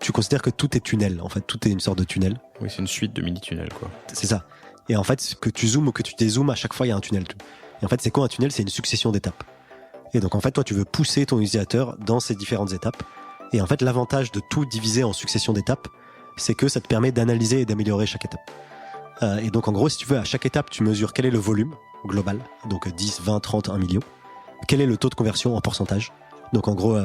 tu considères que tout est tunnel. En fait, tout est une sorte de tunnel. Oui, c'est une suite de mini-tunnels, quoi. C'est ça. Et en fait, que tu zoomes ou que tu dézoomes, à chaque fois, il y a un tunnel. Et en fait, c'est quoi un tunnel? C'est une succession d'étapes. Et donc, en fait, toi, tu veux pousser ton utilisateur dans ces différentes étapes. Et en fait, l'avantage de tout diviser en succession d'étapes, c'est que ça te permet d'analyser et d'améliorer chaque étape. Et donc, en gros, si tu veux, à chaque étape, tu mesures quel est le volume global. Donc, 10, 20, 30, 1 million. Quel est le taux de conversion en pourcentage? Donc, en gros,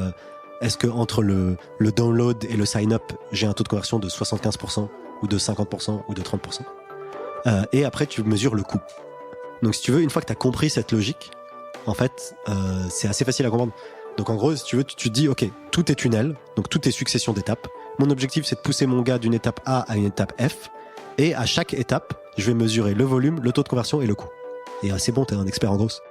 est-ce que entre le download et le sign-up, j'ai un taux de conversion de 75% ou de 50% ou de 30%? Et après, tu mesures le coût. Donc, si tu veux, une fois que tu as compris cette logique, en fait, c'est assez facile à comprendre. Donc, en gros, si tu veux, tu te dis, OK, tout est tunnel, donc tout est succession d'étapes. Mon objectif, c'est de pousser mon gars d'une étape A à une étape F. Et à chaque étape, je vais mesurer le volume, le taux de conversion et le coût. Et c'est bon, t'es un expert en grosse.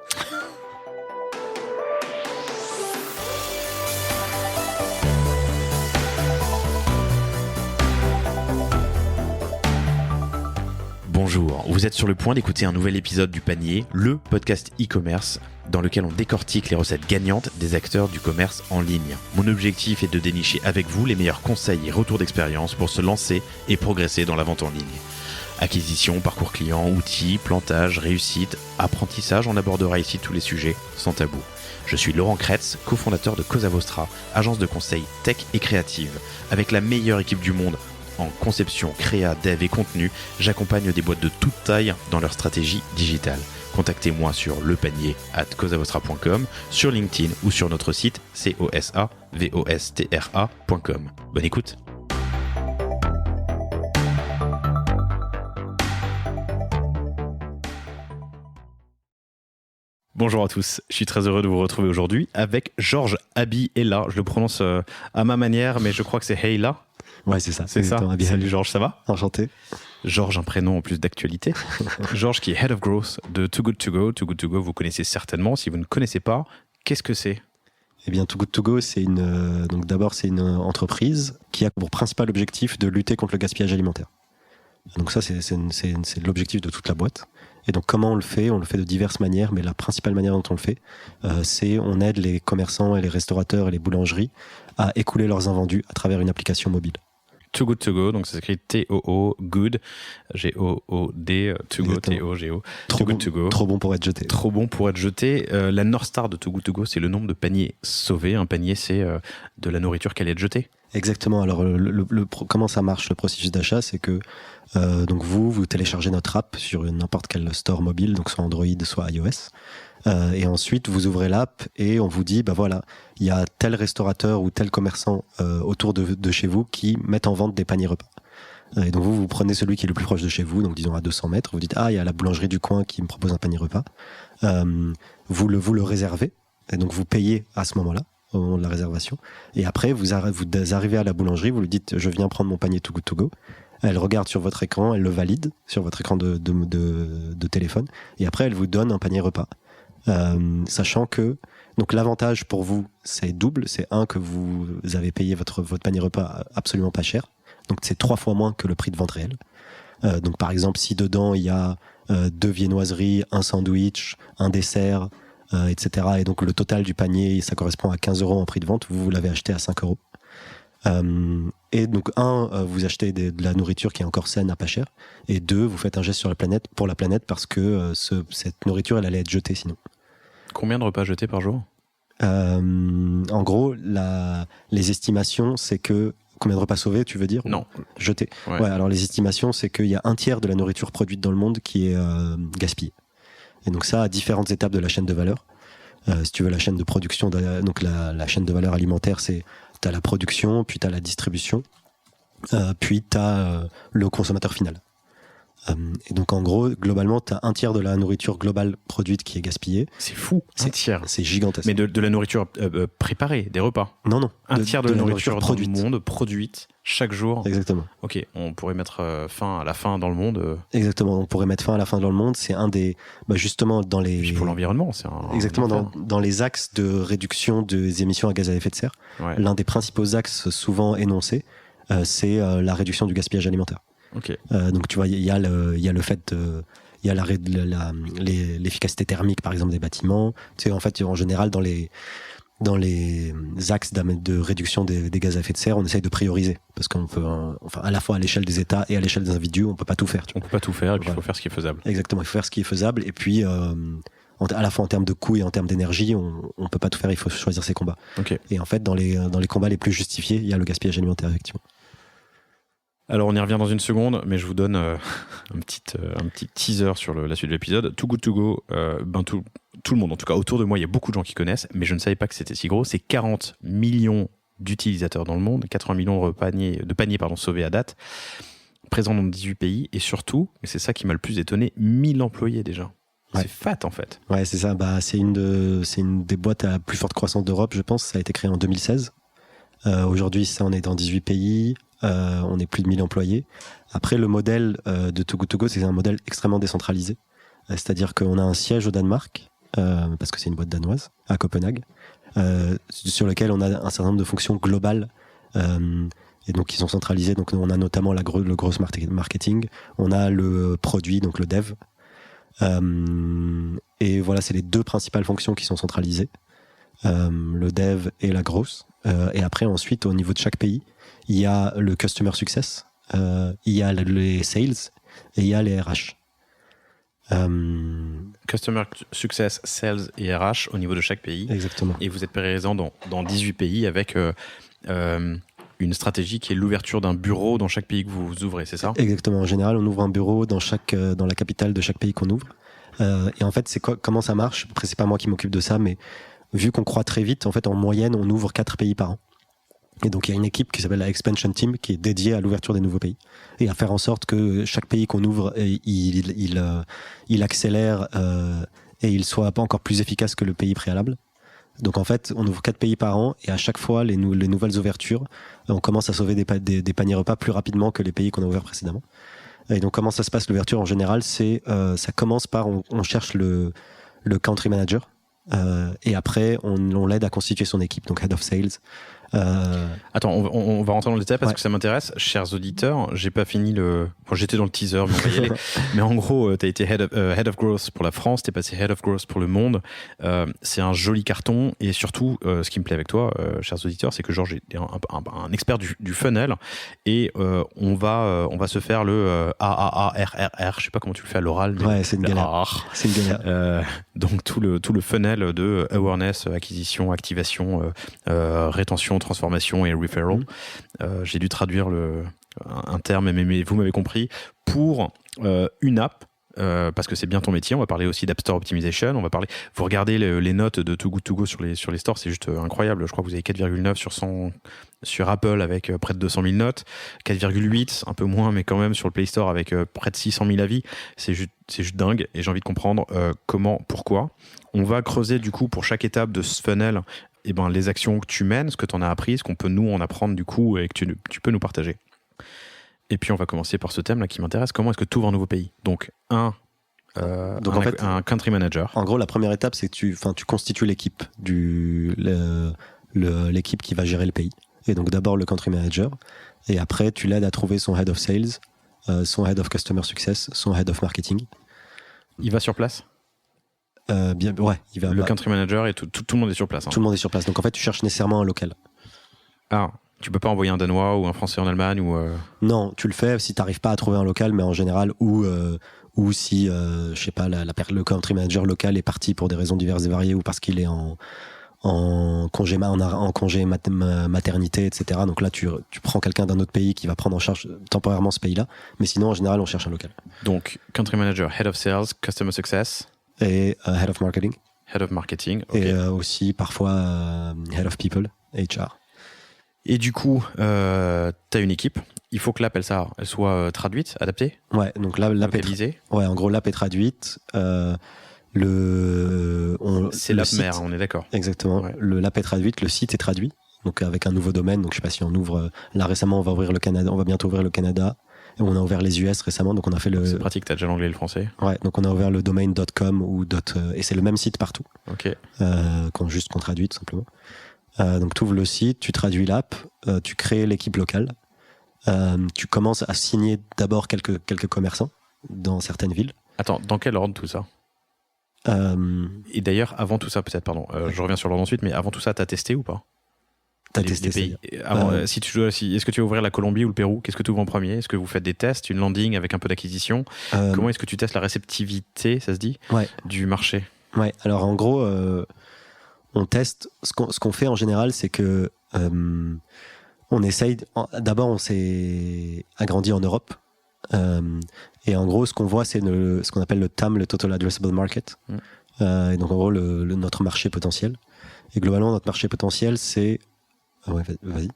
Bonjour, vous êtes sur le point d'écouter un nouvel épisode du Panier, le podcast e-commerce dans lequel on décortique les recettes gagnantes des acteurs du commerce en ligne. Mon objectif est de dénicher avec vous les meilleurs conseils et retours d'expérience pour se lancer et progresser dans la vente en ligne. Acquisition, parcours client, outils, plantage, réussite, apprentissage, on abordera ici tous les sujets sans tabou. Je suis Laurent Kretz, cofondateur de Cosa Vostra, agence de conseil tech et créative. Avec la meilleure équipe du monde en conception, créa, dev et contenu, j'accompagne des boîtes de toute taille dans leur stratégie digitale. Contactez-moi sur lepanier@cosavostra.com, sur LinkedIn ou sur notre site cosavostra.com. Bonne écoute. Bonjour à tous, je suis très heureux de vous retrouver aujourd'hui avec Georges Abiela. Je le prononce à ma manière, mais je crois que c'est Heila. Ouais, c'est ça. C'est ça. Salut Georges, ça va? Enchanté. Georges, un prénom en plus d'actualité. Georges qui est Head of Growth de Too Good To Go. Too Good To Go, vous connaissez certainement. Si vous ne connaissez pas, qu'est-ce que c'est? Eh bien, Too Good To Go, c'est donc d'abord, c'est une entreprise qui a pour principal objectif de lutter contre le gaspillage alimentaire. Donc ça, c'est l'objectif de toute la boîte. Et donc, comment on le fait? On le fait de diverses manières, mais la principale manière dont on le fait, c'est on aide les commerçants et les restaurateurs et les boulangeries à écouler leurs invendus à travers une application mobile. Too Good To Go, donc ça s'écrit T-O-O, Good, G-O-O-D, To Go, T-O-G-O. Too Good To Go. Trop bon pour être jeté. Trop bon pour être jeté. La North Star de Too Good To Go, c'est le nombre de paniers sauvés. Un panier, c'est de la nourriture qui allait être jetée. Exactement. Alors, comment ça marche, le processus d'achat? C'est que donc vous téléchargez notre app sur n'importe quel store mobile, donc soit Android, soit iOS. Et ensuite, vous ouvrez l'app et on vous dit, bah voilà, il y a tel restaurateur ou tel commerçant autour de chez vous qui mettent en vente des paniers repas. Et donc vous prenez celui qui est le plus proche de chez vous, donc disons à 200 mètres, vous dites, ah, il y a la boulangerie du coin qui me propose un panier repas. Vous le réservez, et donc vous payez à ce moment-là, au moment de la réservation. Et après, vous arrivez à la boulangerie, vous lui dites, je viens prendre mon panier Too Good To Go. Elle regarde sur votre écran, elle le valide sur votre écran de téléphone, et après elle vous donne un panier repas. Sachant que donc l'avantage pour vous, c'est double. C'est que vous avez payé votre panier repas absolument pas cher. Donc c'est 3 fois moins que le prix de vente réel. Donc par exemple, si dedans il y a 2 viennoiseries, un sandwich, un dessert, etc. Et donc le total du panier, ça correspond à 15 € en prix de vente. Vous l'avez acheté à 5 €. Et donc vous achetez de la nourriture qui est encore saine à pas cher. Et 2, vous faites un geste pour la planète parce que cette nourriture, elle allait être jetée sinon. Combien de repas jetés par jour? En gros, les estimations, c'est que... Combien de repas sauvés, tu veux dire? Non. Jetés. Ouais. Ouais, alors les estimations, c'est qu'il y a 1/3 de la nourriture produite dans le monde qui est gaspillée. Et donc ça, à différentes étapes de la chaîne de valeur. Si tu veux, la chaîne de production, donc la chaîne de valeur alimentaire, t'as la production, puis t'as la distribution, puis t'as le consommateur final. Et donc en gros, globalement, t'as 1/3 de la nourriture globale produite qui est gaspillée. C'est fou, un tiers. C'est gigantesque. Mais de la nourriture préparée, des repas? Non. Un tiers de la nourriture produite. Dans le monde, produite chaque jour. Exactement. Ok, on pourrait mettre fin à la faim dans le monde. Exactement, on pourrait mettre fin à la faim dans le monde. C'est un des... justement, dans les... Puis pour l'environnement, c'est un... Exactement, dans les axes de réduction des émissions à gaz à effet de serre, ouais. L'un des principaux axes souvent énoncés, c'est la réduction du gaspillage alimentaire. Okay. Donc tu vois, il y a le fait, il y a l'efficacité thermique par exemple des bâtiments. Tu sais, en fait, en général, dans les dans les axes de réduction des gaz à effet de serre, on essaye de prioriser. Parce qu'on peut, à la fois à l'échelle des États et à l'échelle des individus, on peut pas tout faire. On peut pas tout faire, et puis il faut faire ce qui est faisable. Exactement, il faut faire ce qui est faisable. Et puis, à la fois en termes de coûts et en termes d'énergie, on peut pas tout faire, il faut choisir ses combats. Okay. Et en fait, dans les combats les plus justifiés, il y a le gaspillage alimentaire, effectivement. Alors, on y revient dans une seconde, mais je vous donne un petit teaser sur la suite de l'épisode. Too Good To Go, tout le monde, en tout cas autour de moi, il y a beaucoup de gens qui connaissent, mais je ne savais pas que c'était si gros. C'est 40 millions d'utilisateurs dans le monde, 80 millions de paniers sauvés à date, présents dans 18 pays, et surtout, et c'est ça qui m'a le plus étonné, 1000 employés déjà. Ouais. C'est fat en fait. Ouais, c'est ça. C'est une des boîtes à plus forte croissance d'Europe, je pense. Ça a été créé en 2016. Aujourd'hui, on est dans 18 pays. On est plus de 1000 employés. Après, le modèle de Too Good To Go, c'est un modèle extrêmement décentralisé. C'est-à-dire qu'on a un siège au Danemark, parce que c'est une boîte danoise, à Copenhague, sur lequel on a un certain nombre de fonctions globales, et donc qui sont centralisées. Donc on a notamment le gross marketing, on a le produit, donc le dev. Et voilà, c'est les deux principales fonctions qui sont centralisées, le dev et la grosse. Et après, ensuite, au niveau de chaque pays, il y a le customer success, il y a les sales et il y a les RH. Customer success, sales et RH au niveau de chaque pays. Exactement. Et vous êtes présent dans 18 pays avec une stratégie qui est l'ouverture d'un bureau dans chaque pays que vous ouvrez, c'est ça ? Exactement. En général, on ouvre un bureau dans la capitale de chaque pays qu'on ouvre. Et en fait, comment ça marche ? Après, c'est pas moi qui m'occupe de ça, mais vu qu'on croît très vite, en fait, en moyenne, on ouvre 4 pays par an. Et donc, il y a une équipe qui s'appelle la Expansion Team qui est dédiée à l'ouverture des nouveaux pays et à faire en sorte que chaque pays qu'on ouvre, il accélère et il soit pas encore plus efficace que le pays préalable. Donc, en fait, on ouvre 4 pays par an et à chaque fois, les nouvelles ouvertures, on commence à sauver des paniers repas plus rapidement que les pays qu'on a ouverts précédemment. Et donc, comment ça se passe l'ouverture en général ? Ça commence par, on cherche le country manager et après, on l'aide à constituer son équipe, donc head of sales. Attends, on va rentrer dans le détail parce que ça m'intéresse. Chers auditeurs, j'ai pas fini j'étais dans le teaser, mais on va y aller. Mais en gros, t'as été head of growth pour la France, t'es passé head of growth pour le monde. C'est un joli carton et surtout, ce qui me plaît avec toi, chers auditeurs, c'est que Georges est un expert du funnel et on va se faire le AAARRR. Je sais pas comment tu le fais à l'oral. Mais ouais, c'est une galère. C'est une galère. Donc tout le funnel de awareness, acquisition, activation, rétention, transformation et referral. J'ai dû traduire un terme, mais vous m'avez compris, pour une app, parce que c'est bien ton métier. On va parler aussi d'App Store Optimization. Vous regardez les notes de Too Good To Go sur les stores, c'est juste incroyable. Je crois que vous avez 4,9 sur 100 sur Apple avec près de 200 000 notes, 4,8, un peu moins, mais quand même sur le Play Store avec près de 600 000 avis. C'est juste dingue et j'ai envie de comprendre pourquoi. On va creuser du coup pour chaque étape de ce funnel les actions que tu mènes, ce que tu en as appris, ce qu'on peut nous en apprendre du coup et que tu peux nous partager. Et puis on va commencer par ce thème là qui m'intéresse. Comment est-ce que tu ouvres un nouveau pays ? Donc un country manager. En gros, la première étape, c'est que tu constitues l'équipe l'équipe qui va gérer le pays. Et donc d'abord le country manager, et après tu l'aides à trouver son head of sales, son head of customer success, son head of marketing. Il va sur place ? Ouais, il va. Le country manager et tout le monde est sur place. Hein. Tout le monde est sur place. Donc en fait, tu cherches nécessairement un local. Ah, tu peux pas envoyer un Danois ou un Français en Allemagne ou. Non, tu le fais si t'arrives pas à trouver un local, mais en général ou si je sais pas le country manager local est parti pour des raisons diverses et variées ou parce qu'il est en congé maternité, etc. Donc là, tu prends quelqu'un d'un autre pays qui va prendre en charge temporairement ce pays-là. Mais sinon, en général, on cherche un local. Donc country manager, head of sales, customer success. Et head of marketing. Head of marketing, okay. Et aussi parfois head of people, HR. Et du coup, t'as une équipe. Il faut que l'app, elle soit traduite, adaptée. Ouais, donc là, l'app localisée. Ouais, en gros, l'app est traduite. C'est l'app mère, on est d'accord. Exactement. Ouais. L'app est traduite, le site est traduit. Donc avec un nouveau domaine. Donc je sais pas si on ouvre. Là récemment, on va ouvrir le Canada. On va bientôt ouvrir le Canada. Et on a ouvert les US récemment, donc on a fait le. C'est pratique, t'as déjà l'anglais et le français. Ouais, donc on a ouvert le domaine .com ou et c'est le même site partout. Ok. Qu'on traduit tout simplement. Donc tu ouvres le site, tu traduis l'app, tu crées l'équipe locale, tu commences à signer d'abord quelques commerçants dans certaines villes. Attends, dans quel ordre tout ça ? Et d'ailleurs, avant tout ça, peut-être, pardon, je reviens sur l'ordre ensuite, mais avant tout ça, t'as testé ou pas? T'as testé pays. Est-ce que tu vas ouvrir la Colombie ou le Pérou? Qu'est-ce que tu ouvres en premier? Est-ce que vous faites des tests, une landing avec un peu d'acquisition? Comment est-ce que tu testes la réceptivité, ça se dit, du marché? Ouais, alors en gros, on teste. Ce qu'on fait en général, c'est que on essaye. D'abord, on s'est agrandi en Europe. Et en gros, ce qu'on voit, c'est ce qu'on appelle le TAM, le Total Addressable Market. Et donc, en gros, notre marché potentiel. Et globalement, notre marché potentiel, c'est... Ouais, vas-y.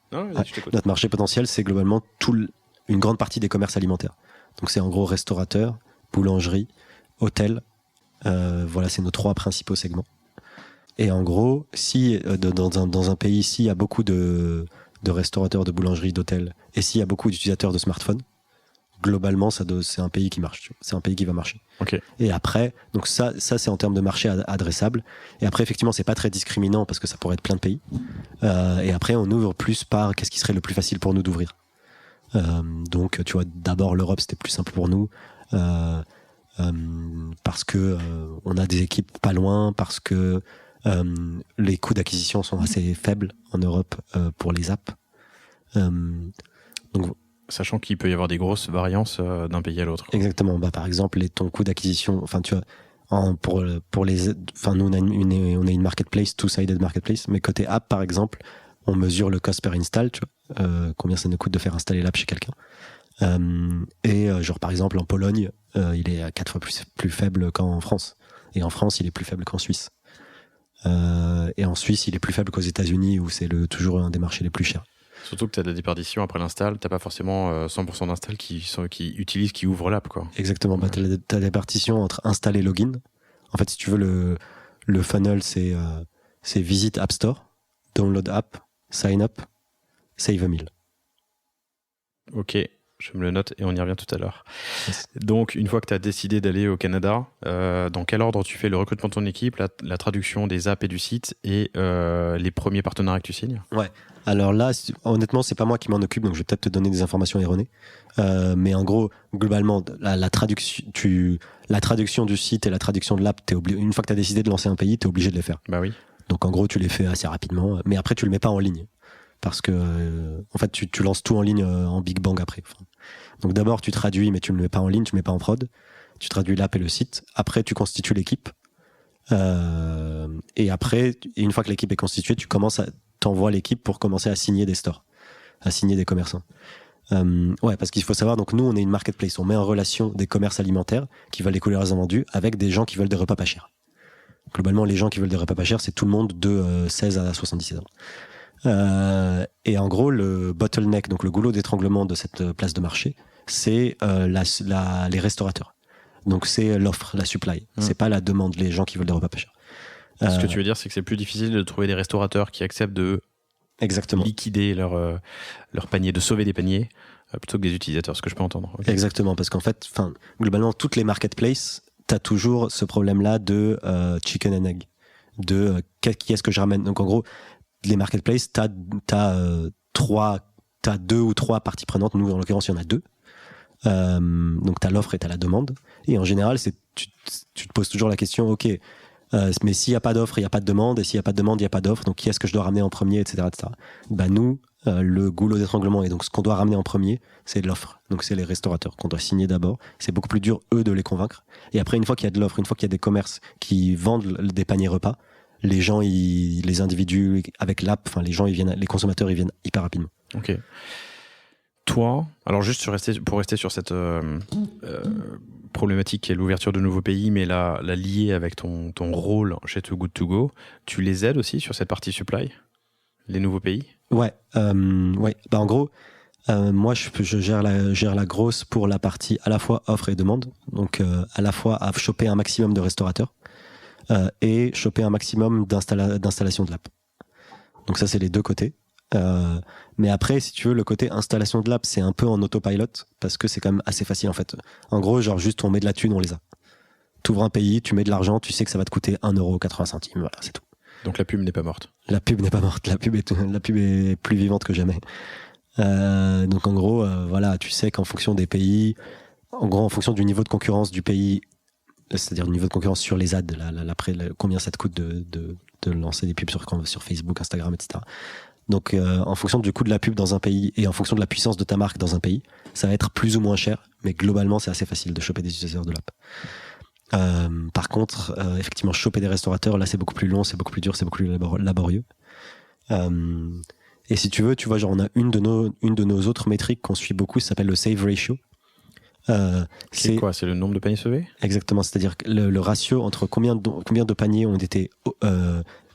Notre marché potentiel, c'est globalement une grande partie des commerces alimentaires. Donc, c'est en gros restaurateurs, boulangeries, hôtels. Voilà, c'est nos 3 principaux segments. Et en gros, si dans un pays, s'il y a beaucoup de restaurateurs, de boulangeries, d'hôtels, et s'il y a beaucoup d'utilisateurs de smartphones, globalement, c'est un pays qui marche. C'est un pays qui va marcher. Okay. Et après, donc ça c'est en termes de marché adressable. Et après, effectivement, c'est pas très discriminant parce que ça pourrait être plein de pays. Et après, on ouvre plus par qu'est-ce qui serait le plus facile pour nous d'ouvrir. Donc, tu vois, d'abord l'Europe, c'était plus simple pour nous parce que on a des équipes pas loin, parce que les coûts d'acquisition sont assez faibles en Europe pour les apps. Donc sachant qu'il peut y avoir des grosses variances d'un pays à l'autre. Exactement. Bah, par exemple, ton coût d'acquisition, enfin, tu vois, pour les, enfin, nous, on a une marketplace, two-sided marketplace, mais côté app, par exemple, on mesure le cost per install, tu vois, combien ça nous coûte de faire installer l'app chez quelqu'un. Genre, par exemple, en Pologne, il est à 4 fois plus faible qu'en France. Et en France, il est plus faible qu'en Suisse. Et en Suisse, il est plus faible qu'aux États-Unis, où c'est toujours un des marchés les plus chers. Surtout que tu as de la déperdition après l'install, tu n'as pas forcément 100% d'install qui ouvrent l'app, quoi. Exactement, bah, tu as la déperdition entre install et login. En fait, si tu veux, le funnel, c'est visite App Store, download app, sign up, save a meal. Ok, je me le note et on y revient tout à l'heure. Yes. Donc, une fois que tu as décidé d'aller au Canada, dans quel ordre tu fais le recrutement de ton équipe, la traduction des apps et du site et les premiers partenariats que tu signes? Ouais. Alors là, honnêtement, c'est pas moi qui m'en occupe, donc je vais peut-être te donner des informations erronées. Mais en gros, globalement, la traduction du site et la traduction de l'app, une fois que tu as décidé de lancer un pays, tu es obligé de les faire. Bah oui. Donc en gros, tu les fais assez rapidement, mais après, tu le mets pas en ligne. Parce que, en fait, tu lances tout en ligne en Big Bang après. Donc d'abord, tu traduis, mais tu ne le mets pas en ligne, tu ne mets pas en prod. Tu traduis l'app et le site. Après, tu constitues l'équipe. Et après, une fois que l'équipe est constituée, t'envoies l'équipe pour commencer à signer des stores, à signer des commerçants. Ouais, parce qu'il faut savoir, donc nous, on est une marketplace. On met en relation des commerces alimentaires qui veulent des couleurs invendus avec des gens qui veulent des repas pas chers. Globalement, les gens qui veulent des repas pas chers, c'est tout le monde de 16 à 77 ans. Et en gros, le bottleneck, donc le goulot d'étranglement de cette place de marché, c'est les restaurateurs. Donc c'est l'offre, la supply. C'est pas la demande, les gens qui veulent des repas pas chers. Ce que tu veux dire, c'est que c'est plus difficile de trouver des restaurateurs qui acceptent de liquider leur panier, de sauver des paniers, plutôt que des utilisateurs, ce que je peux entendre. Okay. Exactement, parce qu'en fait, globalement, toutes les marketplaces, tu as toujours ce problème-là de chicken and egg, de qui est-ce que je ramène. Donc en gros, les marketplaces, tu as 2 ou 3 parties prenantes. Nous, en l'occurrence, il y en a 2. Donc tu as l'offre et tu as la demande. Et en général, tu te poses toujours la question, ok, mais s'il n'y a pas d'offre, il n'y a pas de demande, et s'il n'y a pas de demande, il n'y a pas d'offre, donc qui est-ce que je dois ramener en premier, etc. Bah nous, le goulot d'étranglement, et donc ce qu'on doit ramener en premier, c'est de l'offre. Donc c'est les restaurateurs qu'on doit signer d'abord. C'est beaucoup plus dur, eux, de les convaincre. Et après, une fois qu'il y a de l'offre, une fois qu'il y a des commerces qui vendent des paniers repas, les gens, les individus avec l'app, enfin les consommateurs, ils viennent hyper rapidement. Ok. Toi, alors juste pour rester sur cette problématique qui est l'ouverture de nouveaux pays, mais la lier avec ton rôle chez Too Good To Go, tu les aides aussi sur cette partie supply, les nouveaux pays? Ouais. Bah en gros, moi je gère la grosse pour la partie à la fois offre et demande, donc à la fois à choper un maximum de restaurateurs et choper un maximum d'installation de l'app. Donc ça, c'est les deux côtés. Mais après, si tu veux, le côté installation de l'app, c'est un peu en autopilot parce que c'est quand même assez facile en fait. En gros, genre juste on met de la thune, on les a. T'ouvres un pays, tu mets de l'argent, tu sais que ça va te coûter 1,80€. Voilà, c'est tout. Donc la pub n'est pas morte. La pub n'est pas morte. La pub est plus vivante que jamais. Donc en gros, voilà, tu sais qu'en fonction des pays, en gros, en fonction du niveau de concurrence du pays c'est-à-dire le niveau de concurrence sur les ads, combien ça te coûte de lancer des pubs sur Facebook, Instagram, etc. Donc, en fonction du coût de la pub dans un pays et en fonction de la puissance de ta marque dans un pays, ça va être plus ou moins cher, mais globalement, c'est assez facile de choper des utilisateurs de l'app. Par contre, effectivement, choper des restaurateurs, là, c'est beaucoup plus long, c'est beaucoup plus dur, c'est beaucoup plus laborieux. Et si tu veux, tu vois, genre, on a une de nos autres métriques qu'on suit beaucoup, ça s'appelle le save ratio. C'est quoi? C'est le nombre de paniers sauvés? Exactement, c'est-à-dire le ratio entre combien de paniers ont été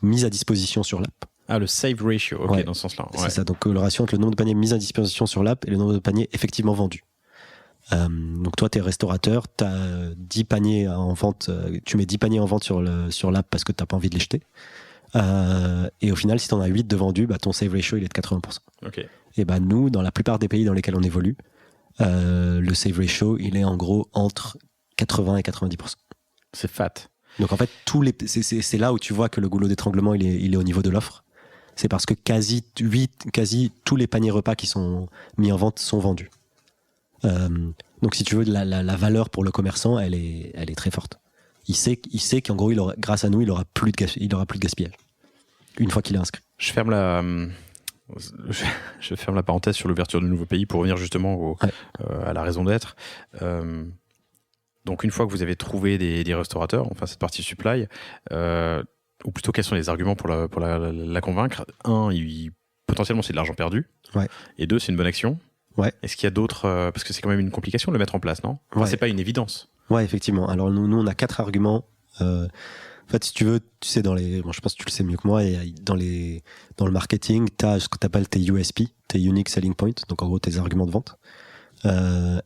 mis à disposition sur l'app. Ah, le save ratio, ok, dans ce sens-là. Ouais. C'est ça, donc le ratio entre le nombre de paniers mis à disposition sur l'app et le nombre de paniers effectivement vendus. Donc toi, t'es restaurateur, t'as 10 paniers en vente, tu mets 10 paniers en vente sur l'app parce que t'as pas envie de les jeter. Et au final, si t'en as 8 de vendus, ton save ratio, il est de 80%. Okay. Et nous, dans la plupart des pays dans lesquels on évolue, le save ratio, il est en gros entre 80 et 90%. C'est fat. Donc en fait, c'est là où tu vois que le goulot d'étranglement, il est au niveau de l'offre. C'est parce que quasi tous les paniers repas qui sont mis en vente sont vendus. Donc si tu veux, la valeur pour le commerçant, elle est très forte. Il sait qu'en gros, grâce à nous, il aura plus de gaspillage une fois qu'il est inscrit. Je ferme la parenthèse sur l'ouverture de nouveaux pays pour revenir justement à la raison d'être. Donc une fois que vous avez trouvé des restaurateurs, enfin cette partie supply, ou plutôt quels sont les arguments pour la convaincre? Un, potentiellement c'est de l'argent perdu. Ouais. Et deux, c'est une bonne action. Ouais. Est-ce qu'il y a d'autres, parce que c'est quand même une complication de le mettre en place, non? Enfin, c'est pas une évidence. Ouais, effectivement. Alors nous on a 4 arguments. En fait, si tu veux, tu sais, je pense que tu le sais mieux que moi, dans le marketing, tu as ce que tu appelles tes USP, tes Unique Selling Point, donc en gros tes arguments de vente. Moi,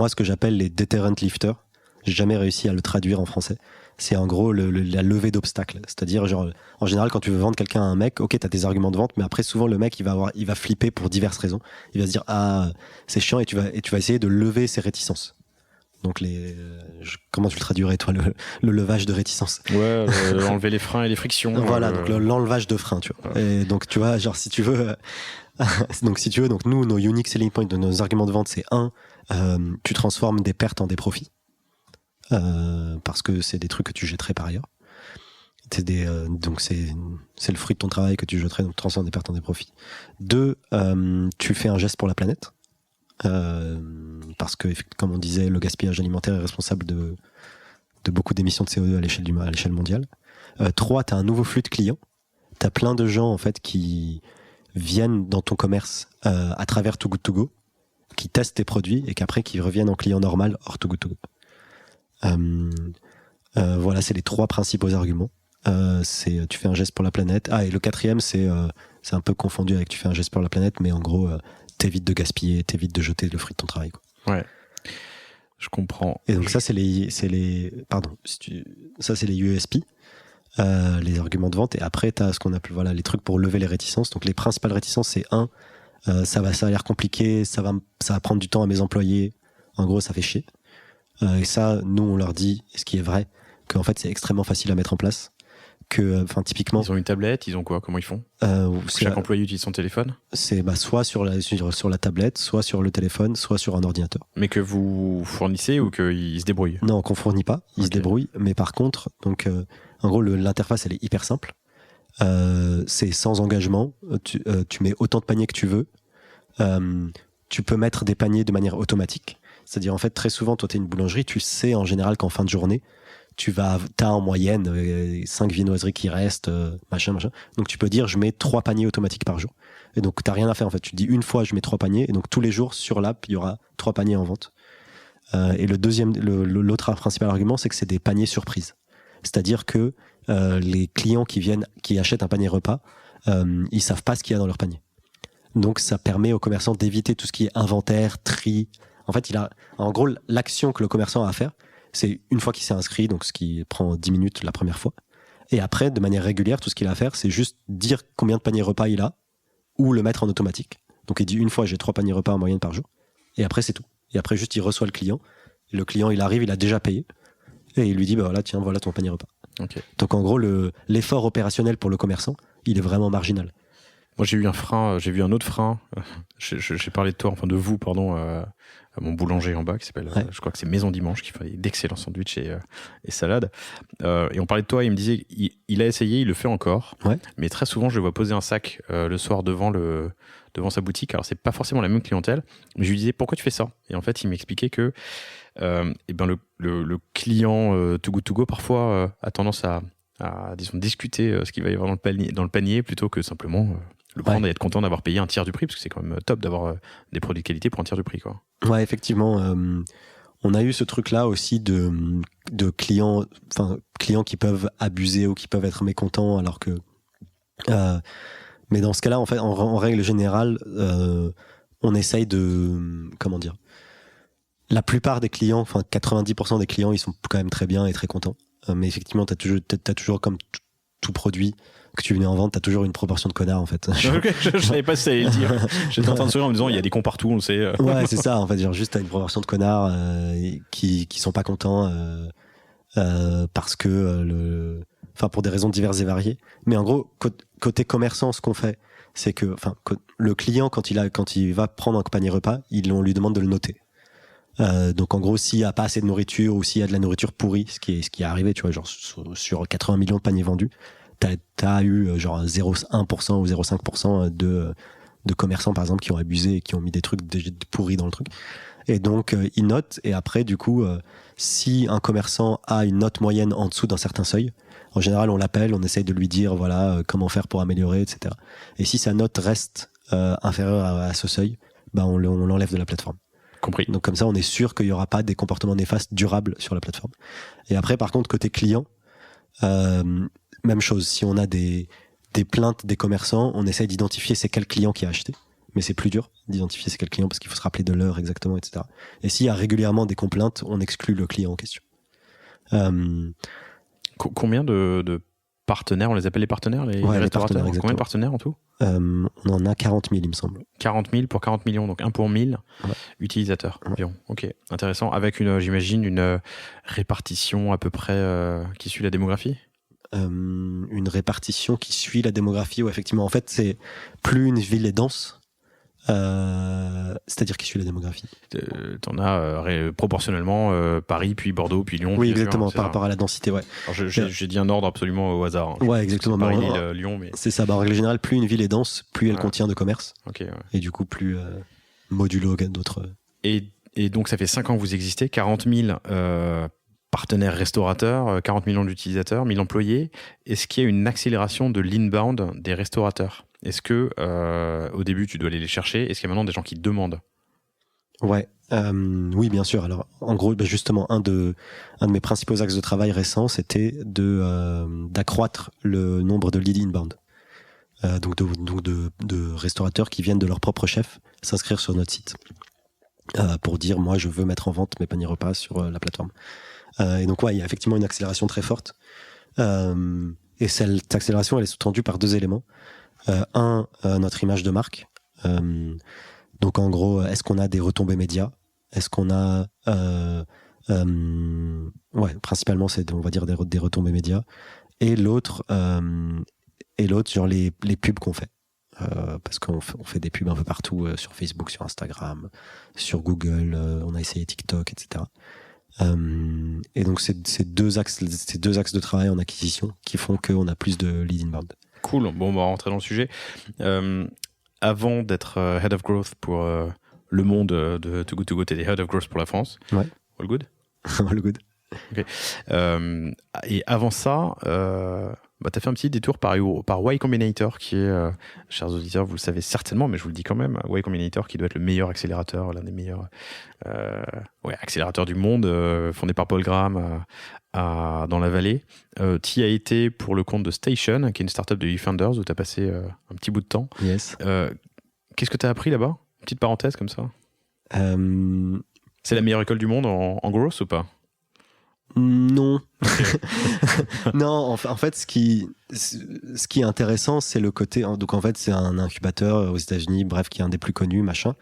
ce que j'appelle les deterrent lifters, j'ai jamais réussi à le traduire en français. C'est en gros la levée d'obstacles. C'est-à-dire, genre, en général, quand tu veux vendre quelqu'un à un mec, ok, t'as tes arguments de vente, mais après, souvent, le mec, il va flipper pour diverses raisons. Il va se dire, c'est chiant, et tu vas essayer de lever ses réticences. Donc comment tu le traduirais, toi, le levage de réticence? Ouais, enlever les freins et les frictions. Voilà, donc l'enlevage de freins, tu vois. Ouais. Et donc, tu vois, genre, si tu veux, donc nous, nos unique selling points de nos arguments de vente, c'est tu transformes des pertes en des profits. Parce que c'est des trucs que tu jetterais par ailleurs. Donc c'est le fruit de ton travail que tu jetterais, donc tu transformes des pertes en des profits. 2, tu fais un geste pour la planète. Parce que, comme on disait, le gaspillage alimentaire est responsable de beaucoup d'émissions de CO2 à l'échelle mondiale. 3, tu as un nouveau flux de clients. Tu as plein de gens en fait qui viennent dans ton commerce à travers Too Good To Go, qui testent tes produits et qu'après qui reviennent en client normal hors Too Good To Go. Voilà, c'est les 3 principaux arguments. Tu fais un geste pour la planète. Et le 4e, c'est un peu confondu avec tu fais un geste pour la planète, mais en gros, t'évites de gaspiller, t'évites de jeter le fruit de ton travail, quoi. Ouais, je comprends. Et donc ça, c'est les USP, les arguments de vente. Et après, t'as ce qu'on appelle les trucs pour lever les réticences. Donc les principales réticences, c'est ça a l'air compliqué, ça va prendre du temps à mes employés. En gros, ça fait chier. Et ça, nous, on leur dit, et ce qui est vrai, qu'en fait, c'est extrêmement facile à mettre en place. Typiquement. Ils ont une tablette, ils ont quoi? Comment ils font? Chaque employé utilise son téléphone? C'est soit sur la tablette, soit sur le téléphone, soit sur un ordinateur. Mais que vous fournissez ou qu'ils se débrouillent? Non, qu'on fournit pas, ils se débrouillent. Mais par contre, donc, en gros, l'interface, elle est hyper simple. C'est sans engagement. Tu mets autant de paniers que tu veux. Tu peux mettre des paniers de manière automatique. C'est-à-dire, en fait, très souvent, toi, t'es une boulangerie, tu sais en général qu'en fin de journée, t'as en moyenne 5 viennoiseries qui restent, machin. Donc, tu peux dire, je mets 3 paniers automatiques par jour. Et donc, t'as rien à faire, en fait. Tu dis une fois, je mets 3 paniers. Et donc, tous les jours, sur l'app, il y aura 3 paniers en vente. Et l'autre principal argument, c'est que c'est des paniers surprises. C'est-à-dire que les clients qui achètent un panier repas, ils savent pas ce qu'il y a dans leur panier. Donc, ça permet aux commerçants d'éviter tout ce qui est inventaire, tri. En fait, en gros, l'action que le commerçant a à faire, c'est une fois qu'il s'est inscrit, donc ce qui prend 10 minutes la première fois. Et après, de manière régulière, tout ce qu'il a à faire, c'est juste dire combien de paniers repas il a, ou le mettre en automatique. Donc il dit une fois, j'ai 3 paniers repas en moyenne par jour. Et après, c'est tout. Et après, juste, il reçoit le client. Le client, il arrive, il a déjà payé. Et il lui dit, voilà ton panier repas. Okay. Donc en gros, l'effort opérationnel pour le commerçant, il est vraiment marginal. Moi, j'ai eu un autre frein. J'ai parlé de toi, enfin de vous, pardon, à mon boulanger en bas qui s'appelle, je crois que c'est Maison Dimanche, qui fait d'excellents sandwichs et salades. Et on parlait de toi, il me disait il a essayé, il le fait encore, mais très souvent, je le vois poser un sac le soir devant sa boutique. Alors, c'est pas forcément la même clientèle, mais je lui disais pourquoi tu fais ça? Et en fait, il m'expliquait que le client Too Good To Go parfois a tendance à disons, discuter ce qu'il va y avoir dans le panier plutôt que simplement le prendre et être content d'avoir payé un tiers du prix, parce que c'est quand même top d'avoir des produits de qualité pour un tiers du prix, quoi. Ouais, effectivement. On a eu ce truc-là aussi de clients qui peuvent abuser ou qui peuvent être mécontents, alors que mais dans ce cas-là, en fait, en règle générale, on essaye de, comment dire, la plupart des clients, enfin 90% des clients, ils sont quand même très bien et très contents. Mais effectivement, t'as toujours comme tout produit que tu venais en vente, t'as toujours une proportion de connards, en fait. Je savais pas si ça allait le dire. J'étais en train de sourire en me disant, il y a des cons partout, on le sait. Ouais, c'est ça, en fait, genre juste t'as une proportion de connards qui sont pas contents parce que pour des raisons diverses et variées. Mais en gros, côté commerçant, ce qu'on fait, c'est que, le client, quand il va prendre un panier repas, on lui demande de le noter. Donc en gros, s'il y a pas assez de nourriture ou s'il y a de la nourriture pourrie, ce qui est arrivé, tu vois, genre sur 80 millions de paniers vendus, t'as eu genre 0,1% ou 0,5% de commerçants, par exemple, qui ont abusé et qui ont mis des trucs pourris dans le truc. Et donc ils notent, et après du coup, si un commerçant a une note moyenne en dessous d'un certain seuil, en général on l'appelle, on essaye de lui dire voilà comment faire pour améliorer, etc. Et si sa note reste inférieure à ce seuil, on l'enlève de la plateforme. Compris. Donc comme ça, on est sûr qu'il n'y aura pas des comportements néfastes durables sur la plateforme. Et après, par contre, côté client, même chose. Si on a des plaintes des commerçants, on essaie d'identifier c'est quel client qui a acheté. Mais c'est plus dur d'identifier c'est quel client parce qu'il faut se rappeler de l'heure exactement, etc. Et s'il y a régulièrement des complaintes, on exclut le client en question. Combien de partenaires, on les appelle les partenaires, les restaurateurs? Combien de partenaires en tout? On en a 40 000, il me semble. 40 000 pour 40 millions, donc 1 pour 1000 utilisateurs environ. Ok, intéressant. Avec j'imagine, une répartition à peu près qui suit la démographie? Une répartition qui suit la démographie, ouais, effectivement. En fait, c'est plus une ville est dense, c'est-à-dire qui suit la démographie. T'en as proportionnellement Paris, puis Bordeaux, puis Lyon. Oui, exactement, par rapport à la densité, ouais. Alors j'ai dit un ordre absolument au hasard. Hein. Ouais, exactement. Paris, Lille, Lyon, mais... C'est ça, en règle générale, plus une ville est dense, plus elle contient de commerce. Okay, ouais. Et du coup, plus modulo d'autres... Et donc, ça fait 5 ans que vous existez, 40 000 partenaires restaurateurs, 40 millions d'utilisateurs, 1000 employés. Est-ce qu'il y a une accélération de l'inbound des restaurateurs? Est-ce que au début tu dois aller les chercher? Est-ce qu'il y a maintenant des gens qui demandent? Ouais, oui, bien sûr. Alors, en gros, justement, un de mes principaux axes de travail récents, c'était d'accroître le nombre de leads inbound. Donc de restaurateurs qui viennent de leur propre chef s'inscrire sur notre site pour dire moi je veux mettre en vente mes paniers repas sur la plateforme. Et donc il y a effectivement une accélération très forte. Et cette accélération, elle est sous-tendue par 2 éléments. Notre image de marque. Donc en gros, est-ce qu'on a des retombées médias? Est-ce qu'on a principalement c'est on va dire des retombées médias. Et l'autre genre les pubs qu'on fait. Parce qu'on fait des pubs un peu partout sur Facebook, sur Instagram, sur Google, on a essayé TikTok, etc. Et donc c'est deux axes de travail en acquisition qui font qu'on a plus de lead inbound. Cool, bon, on va rentrer dans le sujet. Avant d'être Head of Growth pour le monde de Too Good To Go, t'es Head of Growth pour la France. Ouais. All good? All good. Okay. Et avant ça, t'as fait un petit détour par Y Combinator, qui est, chers auditeurs, vous le savez certainement, mais je vous le dis quand même, Y Combinator qui doit être le meilleur accélérateur, l'un des meilleurs accélérateurs du monde, fondé par Paul Graham dans la vallée. Tu y as été pour le compte de Station, qui est une startup de eFounders, où tu as passé un petit bout de temps. Yes. Qu'est-ce que tu as appris là-bas? Petite parenthèse comme ça. C'est la meilleure école du monde en growth ou pas? Non. Non, en fait, ce qui est intéressant, c'est le côté. Donc, en fait, c'est un incubateur aux États-Unis, bref, qui est un des plus connus, machin.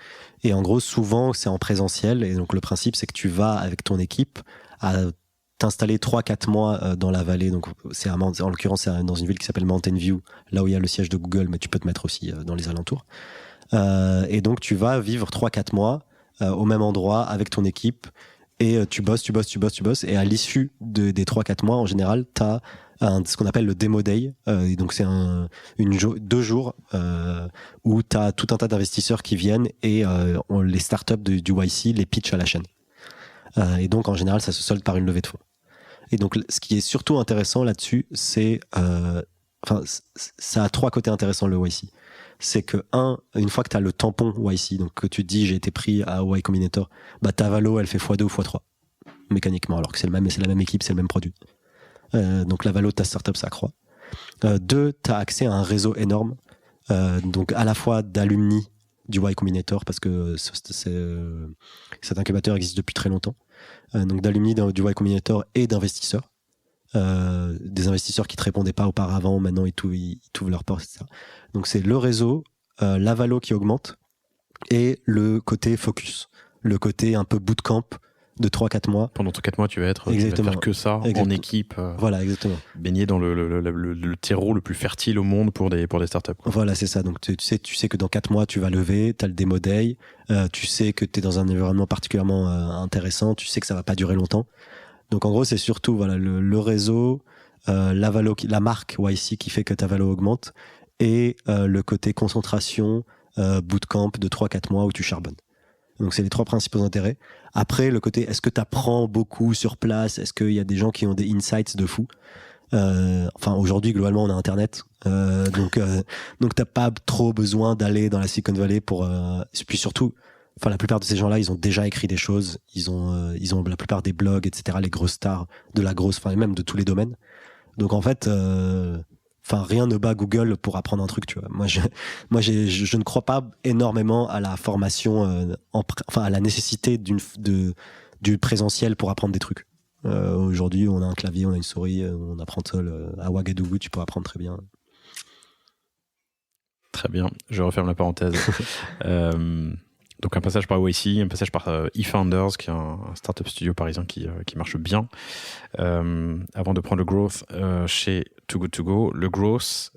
Et en gros, souvent, c'est en présentiel. Et donc, le principe, c'est que tu vas avec ton équipe à t'installer 3-4 mois dans la vallée. Donc, en l'occurrence, c'est dans une ville qui s'appelle Mountain View, là où il y a le siège de Google, mais tu peux te mettre aussi dans les alentours. Et donc, tu vas vivre 3-4 mois au même endroit avec ton équipe et tu bosses. Et à l'issue des 3-4 mois, en général, tu as ce qu'on appelle le Demo Day. Et donc, c'est 2 jours où tu as tout un tas d'investisseurs qui viennent et les startups du YC les pitchent à la chaîne. Et donc, en général, ça se solde par une levée de fonds. Et donc, ce qui est surtout intéressant là-dessus, c'est... ça a 3 côtés intéressants, le YC. C'est que, une fois que tu as le tampon YC, donc que tu te dis j'ai été pris à Y Combinator, bah, ta valo, elle fait x2 ou x3, mécaniquement, alors que c'est la même équipe, c'est le même produit. Donc, la valo de ta startup, ça accroît. 2, tu as accès à un réseau énorme, donc à la fois d'alumni du Y Combinator, parce que cet incubateur existe depuis très longtemps. Donc d'alumni du Y Combinator et d'investisseurs. Des investisseurs qui te répondaient pas auparavant, maintenant ils t'ouvrent leurs portes, etc. Donc c'est le réseau, la valo qui augmente et le côté focus, le côté un peu bootcamp de 3-4 mois. Pendant 4 mois, tu vas faire que ça, en équipe. Voilà, exactement. Baigné dans le terreau le plus fertile au monde pour des startups. Quoi. Voilà, c'est ça. Donc tu sais que dans 4 mois, tu vas lever, tu as le démo day, tu sais que tu es dans un environnement particulièrement intéressant, tu sais que ça va pas durer longtemps. Donc en gros, c'est surtout voilà, le réseau, la marque YC qui fait que ta valo augmente et le côté concentration, bootcamp de 3-4 mois où tu charbonnes. Donc c'est les 3 principaux intérêts. Après, le côté, est-ce que tu apprends beaucoup sur place? Est-ce qu'il y a des gens qui ont des insights de fou? Aujourd'hui, globalement, on a Internet. Donc t'as pas trop besoin d'aller dans la Silicon Valley pour... Puis surtout, la plupart de ces gens-là, ils ont déjà écrit des choses. Ils ont la plupart des blogs, etc., les grosses stars de même de tous les domaines. Donc en fait... rien ne bat Google pour apprendre un truc, tu vois. Moi, je ne crois pas énormément à la formation, à la nécessité du présentiel pour apprendre des trucs. Aujourd'hui, on a un clavier, on a une souris, on apprend seul. À Ouagadougou, tu peux apprendre très bien. Très bien, je referme la parenthèse. Donc un passage par YC, un passage par eFounders, qui est un startup studio parisien qui marche bien. Avant de prendre le growth chez Too Good To Go, le growth,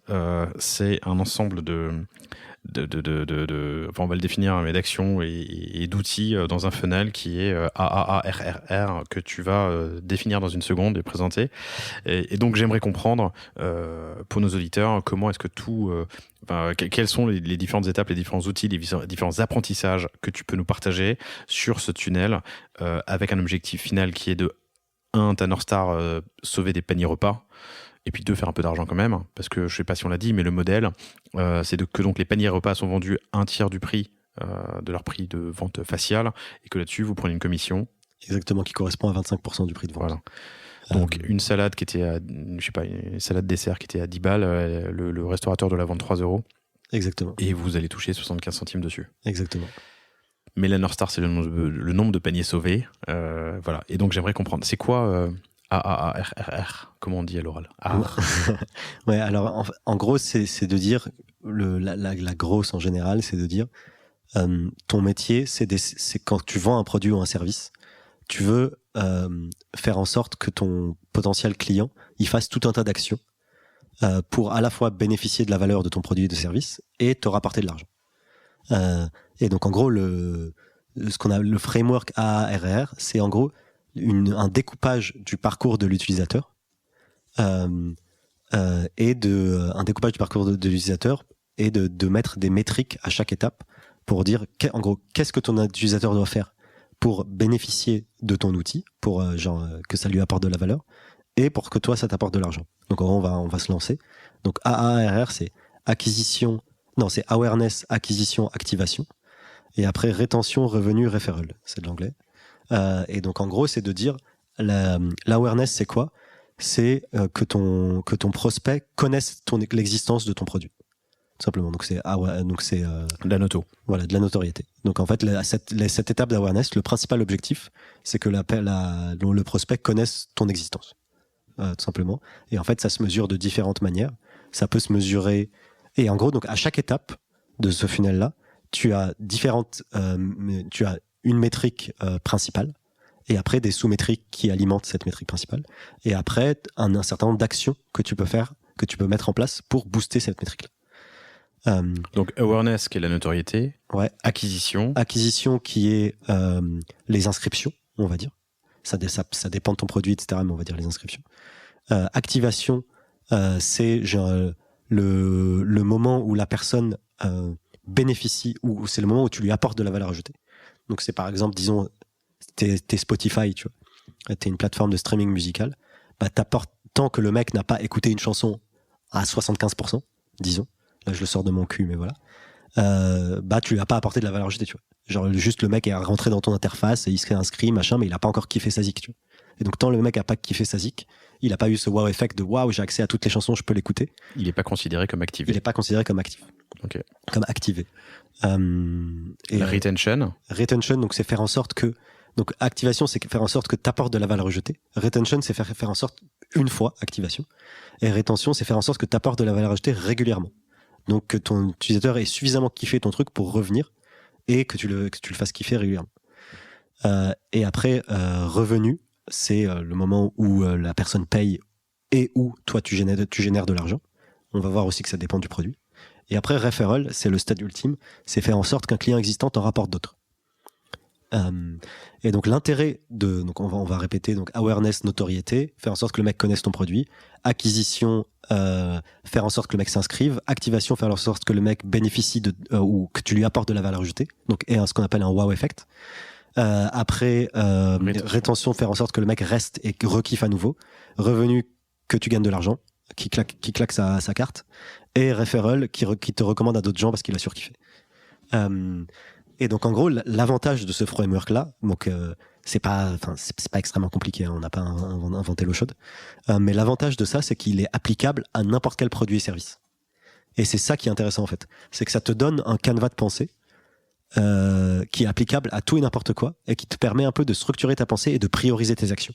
c'est un ensemble on va le définir, mais d'actions et d'outils dans un funnel qui est AAARRR que tu vas définir dans une seconde et présenter. Et donc j'aimerais comprendre pour nos auditeurs comment est-ce que quelles sont les différentes étapes, les différents outils, les différents apprentissages que tu peux nous partager sur ce tunnel avec un objectif final qui est de 1, ta North Star, sauver des paniers repas. Et puis 2, faire un peu d'argent quand même, parce que je ne sais pas si on l'a dit, mais le modèle, c'est que donc les paniers repas sont vendus 1/3 du prix de leur prix de vente faciale, et que là-dessus, vous prenez une commission. Exactement, qui correspond à 25% du prix de vente. Voilà. Donc une salade qui était une salade dessert qui était à 10 balles, le restaurateur doit la vendre 3 €. Exactement. Et vous allez toucher 75 centimes dessus. Exactement. Mais la North Star, c'est le nombre de paniers sauvés. Voilà. Et donc j'aimerais comprendre, c'est quoi AAARRR, comment on dit à l'oral? Ouais, alors en gros, c'est de dire, la grosse en général, c'est de dire, ton métier, c'est quand tu vends un produit ou un service, tu veux faire en sorte que ton potentiel client, il fasse tout un tas d'actions pour à la fois bénéficier de la valeur de ton produit et de service et te rapporter de l'argent. Et donc en gros, le framework AARR, c'est en gros un découpage du parcours de l'utilisateur un découpage du parcours de l'utilisateur et de mettre des métriques à chaque étape pour dire en gros qu'est-ce que ton utilisateur doit faire pour bénéficier de ton outil, pour que ça lui apporte de la valeur et pour que toi ça t'apporte de l'argent. Donc en gros, on va se lancer. Donc AARR, c'est awareness, acquisition, activation, et après rétention, revenu, referral, c'est de l'anglais. Et donc en gros, c'est de dire l'awareness, c'est quoi? C'est que ton prospect connaisse l'existence de ton produit, tout simplement. Donc c'est de la noto. Voilà, de la notoriété. Donc en fait, cette étape d'awareness, le principal objectif, c'est que le prospect connaisse ton existence, tout simplement. Et en fait, ça se mesure de différentes manières. Ça peut se mesurer, et en gros, donc à chaque étape de ce funnel-là, tu as une métrique principale, et après des sous-métriques qui alimentent cette métrique principale, et après un certain nombre d'actions que tu peux mettre en place pour booster cette métrique-là. Donc awareness qui est la notoriété, Ouais. acquisition, Qui est les inscriptions, on va dire. Ça dépend de ton produit, etc., mais on va dire les inscriptions. Activation, c'est genre, le moment où la personne bénéficie, ou c'est le moment où tu lui apportes de la valeur ajoutée. Donc c'est par exemple, disons, t'es Spotify, tu vois. T'es une plateforme de streaming musical. Bah, t'apportes, tant que le mec n'a pas écouté une chanson à 75%, disons. Là, je le sors de mon cul, mais voilà. Bah, tu lui as pas apporté de la valeur ajoutée, tu vois. Genre, juste le mec est rentré dans ton interface et il serait inscrit, machin, mais il a pas encore kiffé sa zik, tu vois. Et donc, tant le mec a pas kiffé sa zik, il a pas eu ce wow effect de waouh, j'ai accès à toutes les chansons, je peux l'écouter. il n'est pas considéré comme activé. Il est pas considéré comme actif. Ok. Comme activé. Et Retention, donc c'est faire en sorte que, donc activation, c'est faire en sorte que tu apportes de la valeur ajoutée. Retention, c'est faire en sorte une fois, activation. Et rétention, c'est faire en sorte que tu apportes de la valeur ajoutée régulièrement. Donc que ton utilisateur ait suffisamment kiffé ton truc pour revenir et que tu le fasses kiffer régulièrement. Et après, revenu, c'est le moment où la personne paye et où toi tu génères de l'argent. On va voir aussi que ça dépend du produit. Et après, referral, c'est le stade ultime, c'est faire en sorte qu'un client existant t'en rapporte d'autres. Et donc l'intérêt de, donc on va répéter, donc awareness, notoriété, faire en sorte que le mec connaisse ton produit, acquisition, faire en sorte que le mec s'inscrive, activation, faire en sorte que le mec bénéficie de ou que tu lui apportes de la valeur ajoutée, donc et ce qu'on appelle un wow effect. Après rétention, faire en sorte que le mec reste et rekiffe à nouveau, revenu, que tu gagnes de l'argent, qui claque sa carte, et referral, qui te recommande à d'autres gens parce qu'il a surkiffé. Et donc en gros, l'avantage de ce framework là, donc c'est pas extrêmement compliqué, hein, on n'a pas inventé l'eau chaude, mais l'avantage de ça, c'est qu'il est applicable à n'importe quel produit et service. Et c'est ça qui est intéressant en fait, c'est que ça te donne un canevas de pensée qui est applicable à tout et n'importe quoi et qui te permet un peu de structurer ta pensée et de prioriser tes actions.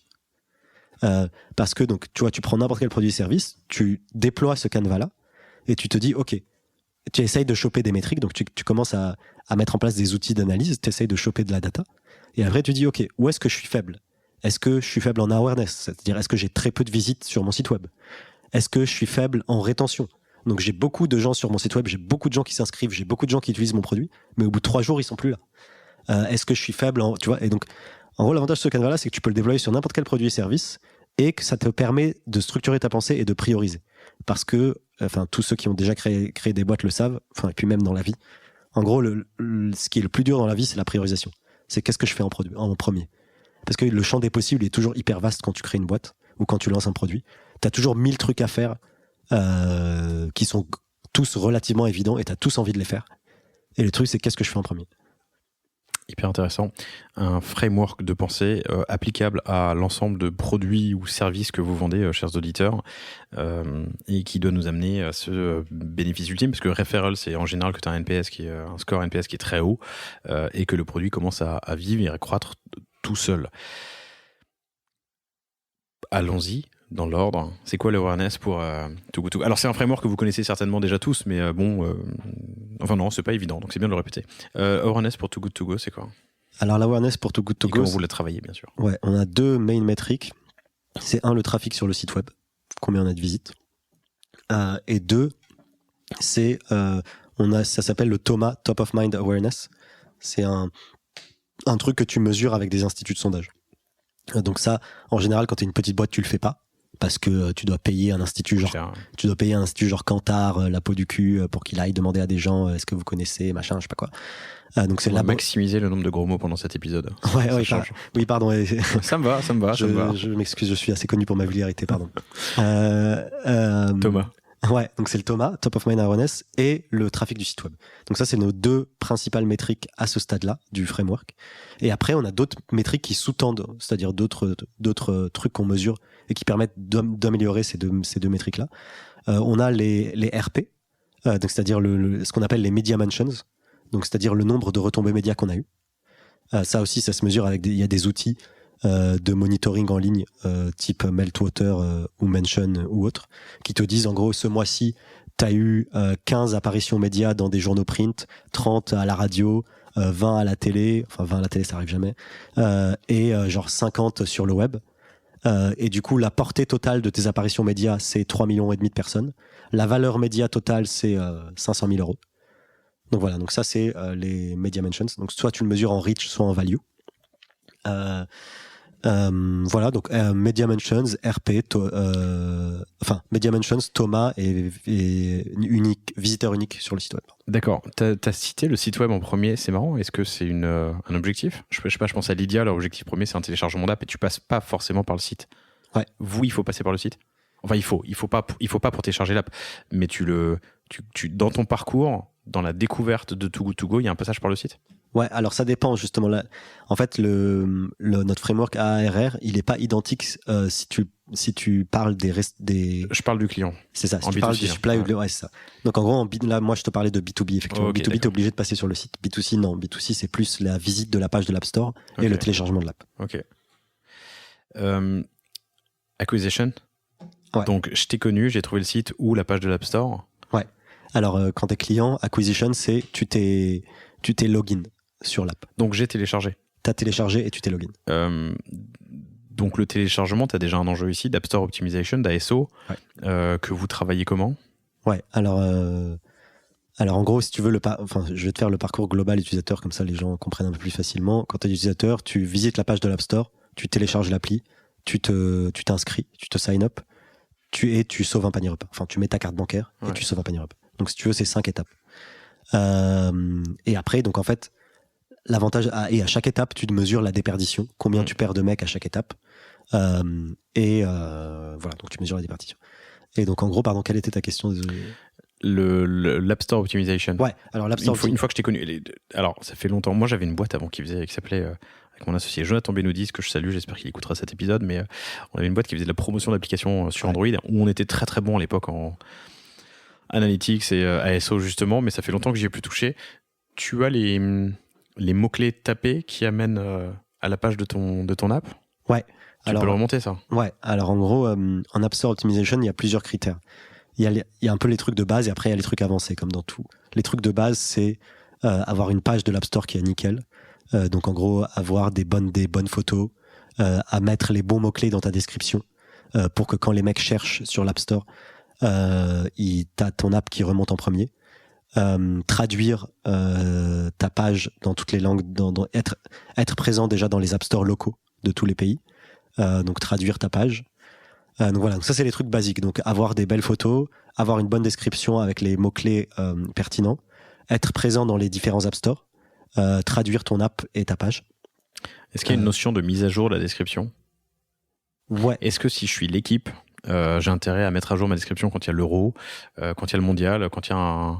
Parce que donc tu vois, tu prends n'importe quel produit et service, tu déploies ce canevas là et tu te dis ok. Tu essayes de choper des métriques, donc tu commences à mettre en place des outils d'analyse, tu essayes de choper de la data, et après tu dis, ok, où est-ce que je suis faible ? Est-ce que je suis faible en awareness ? C'est-à-dire, est-ce que j'ai très peu de visites sur mon site web ? Est-ce que je suis faible en rétention ? Donc j'ai beaucoup de gens sur mon site web, j'ai beaucoup de gens qui s'inscrivent, j'ai beaucoup de gens qui utilisent mon produit, mais au bout de 3 jours, ils sont plus là. Est-ce que je suis faible en... Tu vois, et donc, en gros, l'avantage de ce canevas-là, c'est que tu peux le déployer sur n'importe quel produit et service, et que ça te permet de structurer ta pensée et de prioriser. Parce que, enfin, tous ceux qui ont déjà créé des boîtes le savent, enfin, et puis même dans la vie. En gros, ce qui est le plus dur dans la vie, c'est la priorisation. C'est qu'est-ce que je fais en premier. Parce que le champ des possibles est toujours hyper vaste quand tu crées une boîte ou quand tu lances un produit. T'as toujours 1000 trucs à faire qui sont tous relativement évidents et t'as tous envie de les faire. Et le truc, c'est qu'est-ce que je fais en premier. Hyper intéressant. Un framework de pensée applicable à l'ensemble de produits ou services que vous vendez, chers auditeurs, et qui doit nous amener à ce bénéfice ultime, parce que referral, c'est en général que tu as un score NPS qui est très haut, et que le produit commence à vivre et à croître tout seul. Allons-y. Dans l'ordre, c'est quoi l'awareness pour Too Good To Go ? Alors c'est un framework que vous connaissez certainement déjà tous, mais enfin non, c'est pas évident, donc c'est bien de le répéter. Awareness pour Too Good To Go, c'est quoi ? Alors l'awareness pour Too Good To Go, comment vous la travaillez, bien sûr. Ouais, on a 2 main métriques. C'est le trafic sur le site web, combien on a de visites, et 2, c'est ça s'appelle le TOMA, Top of Mind Awareness. C'est un truc que tu mesures avec des instituts de sondage. Donc ça, en général, quand t'es une petite boîte, tu le fais pas. Parce que tu dois payer un institut genre Kantar, la peau du cul, pour qu'il aille demander à des gens est-ce que vous connaissez, machin, je sais pas quoi. Donc c'est là maximiser le nombre de gros mots pendant cet épisode. Oui, pardon. Ça me va. Je m'excuse, je suis assez connu pour ma vulgarité, pardon. Thomas. Ouais, donc c'est le TOMA, Top of Mind Awareness, et le trafic du site web. Donc ça, c'est nos 2 principales métriques à ce stade-là du framework. Et après, on a d'autres métriques qui sous-tendent, c'est-à-dire d'autres trucs qu'on mesure et qui permettent d'améliorer ces deux métriques-là. On a les RP, donc c'est-à-dire ce qu'on appelle les media mentions, donc c'est-à-dire le nombre de retombées médias qu'on a eu. Ça aussi, ça se mesure il y a des outils de monitoring en ligne type Meltwater ou Mention ou autre, qui te disent en gros ce mois-ci t'as eu 15 apparitions médias dans des journaux print, 30 à la radio, 20 à la télé, enfin 20 à la télé ça arrive jamais, et genre 50 sur le web. Et du coup, la portée totale de tes apparitions médias, c'est 3,5 millions de personnes. La valeur média totale, c'est 500 000 euros. Donc voilà, donc ça c'est les Media Mentions. Donc soit tu le mesures en reach, soit en value. Voilà, donc Media Mentions, RP, Media Mentions, Thomas et unique, visiteur unique sur le site web. D'accord. T'as cité le site web en premier, c'est marrant. Est-ce que c'est un objectif ? Je sais pas, je pense à Lydia, leur objectif premier c'est un téléchargement d'app et tu passes pas forcément par le site. Ouais. Vous, il faut passer par le site ? Enfin, il faut pas pour télécharger l'app, mais tu dans ton parcours, dans la découverte de Too Good To Go, il y a un passage par le site ? Ouais, alors ça dépend justement. Là, en fait, notre framework AARR, il n'est pas identique si tu parles des. Je parle du client. C'est ça. Si En tu B2C, parles du supply, ouais, c'est ça. Donc en gros, là, moi, je te parlais de B2B. Effectivement, Okay, B2B, t'es obligé de passer sur le site. B2C, non. B2C, c'est plus la visite de la page de l'App Store et le téléchargement de l'app. Ok. Acquisition. Ouais. Donc, je t'ai connu, j'ai trouvé le site ou la page de l'App Store. Ouais. Alors, quand t'es client, acquisition, c'est tu t'es login sur l'app. Donc, j'ai téléchargé. T'as téléchargé et tu t'es login. Donc, le téléchargement, t'as déjà un enjeu ici d'App Store Optimization, d'ASO, que vous travaillez comment ? Ouais, alors en gros, si tu veux, je vais te faire le parcours global utilisateur, comme ça les gens comprennent un peu plus facilement. Quand tu es utilisateur, tu visites la page de l'App Store, tu télécharges l'appli, tu t'inscris, tu te sign up, tu sauves un panier repas. Enfin, tu mets ta carte bancaire et tu sauves un panier repas. Donc, si tu veux, c'est 5 étapes. Et après, donc en fait, l'avantage, et à chaque étape, tu te mesures la déperdition, combien tu perds de mecs à chaque étape. Voilà, donc tu mesures la déperdition. Et donc, en gros, pardon, quelle était ta question ? Désolé. L'App Store Optimization. Ouais, alors l'App Store. Une fois que je t'ai connu, alors ça fait longtemps. Moi, j'avais une boîte avant qui s'appelait, avec mon associé Jonathan Benoudis, que je salue, j'espère qu'il écoutera cet épisode, mais on avait une boîte qui faisait de la promotion d'applications sur Android, où on était très très bon à l'époque en Analytics et ASO justement, mais ça fait longtemps que j'y ai plus touché. Tu as les mots-clés tapés qui amènent à la page de ton app ? Ouais. Tu peux le remonter, ça ? Ouais, alors en gros, en App Store Optimization, il y a plusieurs critères. Il y a un peu les trucs de base et après il y a les trucs avancés, comme dans tout. Les trucs de base, c'est avoir une page de l'App Store qui est nickel. Donc en gros, avoir des bonnes photos, à mettre les bons mots-clés dans ta description pour que quand les mecs cherchent sur l'App Store, t'as ton app qui remonte en premier. Traduire ta page dans toutes les langues, être présent déjà dans les App Store locaux de tous les pays. Donc traduire ta page. Donc voilà, donc ça c'est les trucs basiques. Donc avoir des belles photos, avoir une bonne description avec les mots-clés pertinents, être présent dans les différents App Store, traduire ton app et ta page. Est-ce qu'il y a une notion de mise à jour de la description ? Ouais. Est-ce que si je suis l'équipe, j'ai intérêt à mettre à jour ma description quand il y a l'Euro, quand il y a le Mondial, quand il y a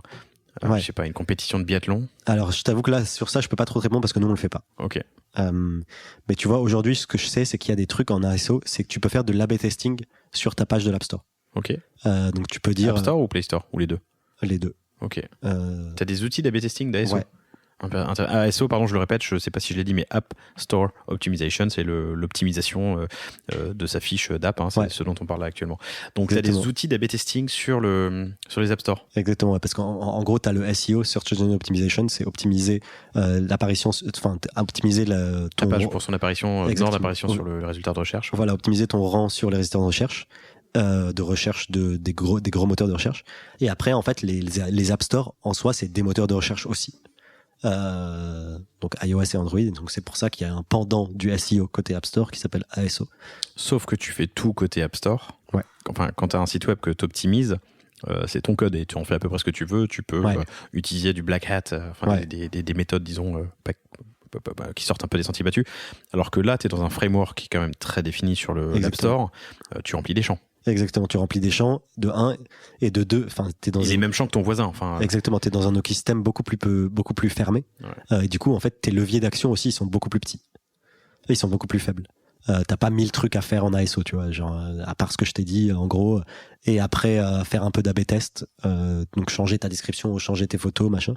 je sais pas, une compétition de biathlon ? Alors je t'avoue que là sur ça je peux pas trop te répondre parce que nous on le fait pas. Ok. Mais tu vois, aujourd'hui, ce que je sais, c'est qu'il y a des trucs en ASO, c'est que tu peux faire de l'A/B testing sur ta page de l'App Store. Ok. Donc tu peux dire. App Store ou Play Store ? Ou les deux ? Les deux. Ok. T'as des outils d'A/B testing d'ASO ? Ouais. ASO, pardon, je le répète, je sais pas si je l'ai dit, mais App Store Optimization, c'est l'optimisation de sa fiche d'app, hein, c'est ce dont on parle là actuellement. Donc tu as des outils d'A/B testing sur les App Store. Exactement, parce qu'en gros, tu as le SEO, Search Engine Optimization, c'est optimiser l'apparition, enfin optimiser ta page pour son apparition, l'ordre d'apparition sur le résultat de recherche. Voilà, optimiser ton rang sur les résultats de recherche. Des gros moteurs de recherche. Et après, en fait, les App Store, en soi, c'est des moteurs de recherche aussi. Donc iOS et Android, donc c'est pour ça qu'il y a un pendant du SEO côté App Store qui s'appelle ASO. Sauf que tu fais tout côté App Store. Ouais. Enfin, quand tu as un site web que tu optimises, c'est ton code et tu en fais à peu près ce que tu veux. Tu peux utiliser du black hat, des méthodes, disons, qui sortent un peu des sentiers battus. Alors que là, tu es dans un framework qui est quand même très défini sur l'App Store. Tu remplis des champs. Exactement, tu remplis des champs de 1 et de 2. Enfin, t'es dans les mêmes champs que ton voisin. Enfin, exactement, t'es dans un écosystème beaucoup plus fermé. Ouais. Et du coup, en fait, tes leviers d'action aussi, ils sont beaucoup plus petits. Ils sont beaucoup plus faibles. T'as pas 1000 trucs à faire en ASO, tu vois, genre à part ce que je t'ai dit, en gros. Et après, faire un peu d'A/B test, donc changer ta description ou changer tes photos, machin.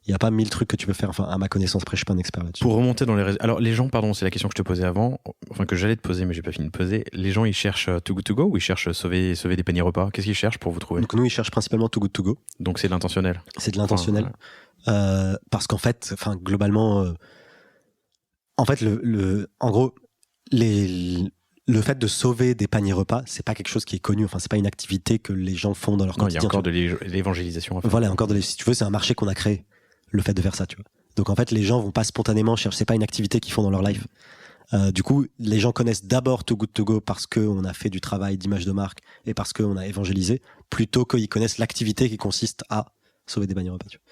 Il n'y a pas 1000 trucs que tu peux faire, enfin, à ma connaissance. Après, je suis pas un expert là-dessus. Pour remonter dans les réseaux. Alors, les gens, pardon, c'est la question que je te posais avant, enfin que j'allais te poser, mais j'ai pas fini de poser. Les gens, ils cherchent Too Good To Go ou ils cherchent sauver des paniers repas? Qu'est-ce qu'ils cherchent pour vous trouver? Donc, nous, ils cherchent principalement Too Good To Go. Donc, c'est de l'intentionnel. C'est de l'intentionnel. Enfin, Parce qu'en fait, globalement, en fait, en gros, le fait de sauver des paniers repas, c'est pas quelque chose qui est connu. Enfin, c'est pas une activité que les gens font dans leur non, il y quotidien. a encore de l'évangélisation à faire. Voilà, si tu veux, c'est un marché qu'on a créé, le fait de faire ça, tu vois. Donc en fait, les gens vont pas spontanément chercher, c'est pas une activité qu'ils font dans leur life. Du coup, les gens connaissent d'abord Too Good To Go parce qu'on a fait du travail d'image de marque et parce qu'on a évangélisé, plutôt qu'ils connaissent l'activité qui consiste à sauver des paniers repas, tu vois.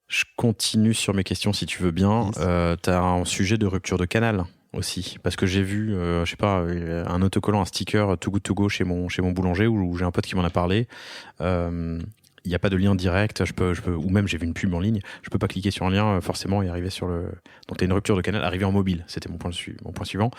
Je continue sur mes questions si tu veux bien. Yes. Tu as un sujet de rupture de canal aussi, parce que j'ai vu, je sais pas, un autocollant, un sticker Too Good To Go chez mon boulanger où j'ai un pote qui m'en a parlé. Il n'y a pas de lien direct, je peux, ou même j'ai vu une pub en ligne, je peux pas cliquer sur un lien forcément et arriver sur le. Donc tu as une rupture de canal, arriver en mobile, c'était mon point suivant.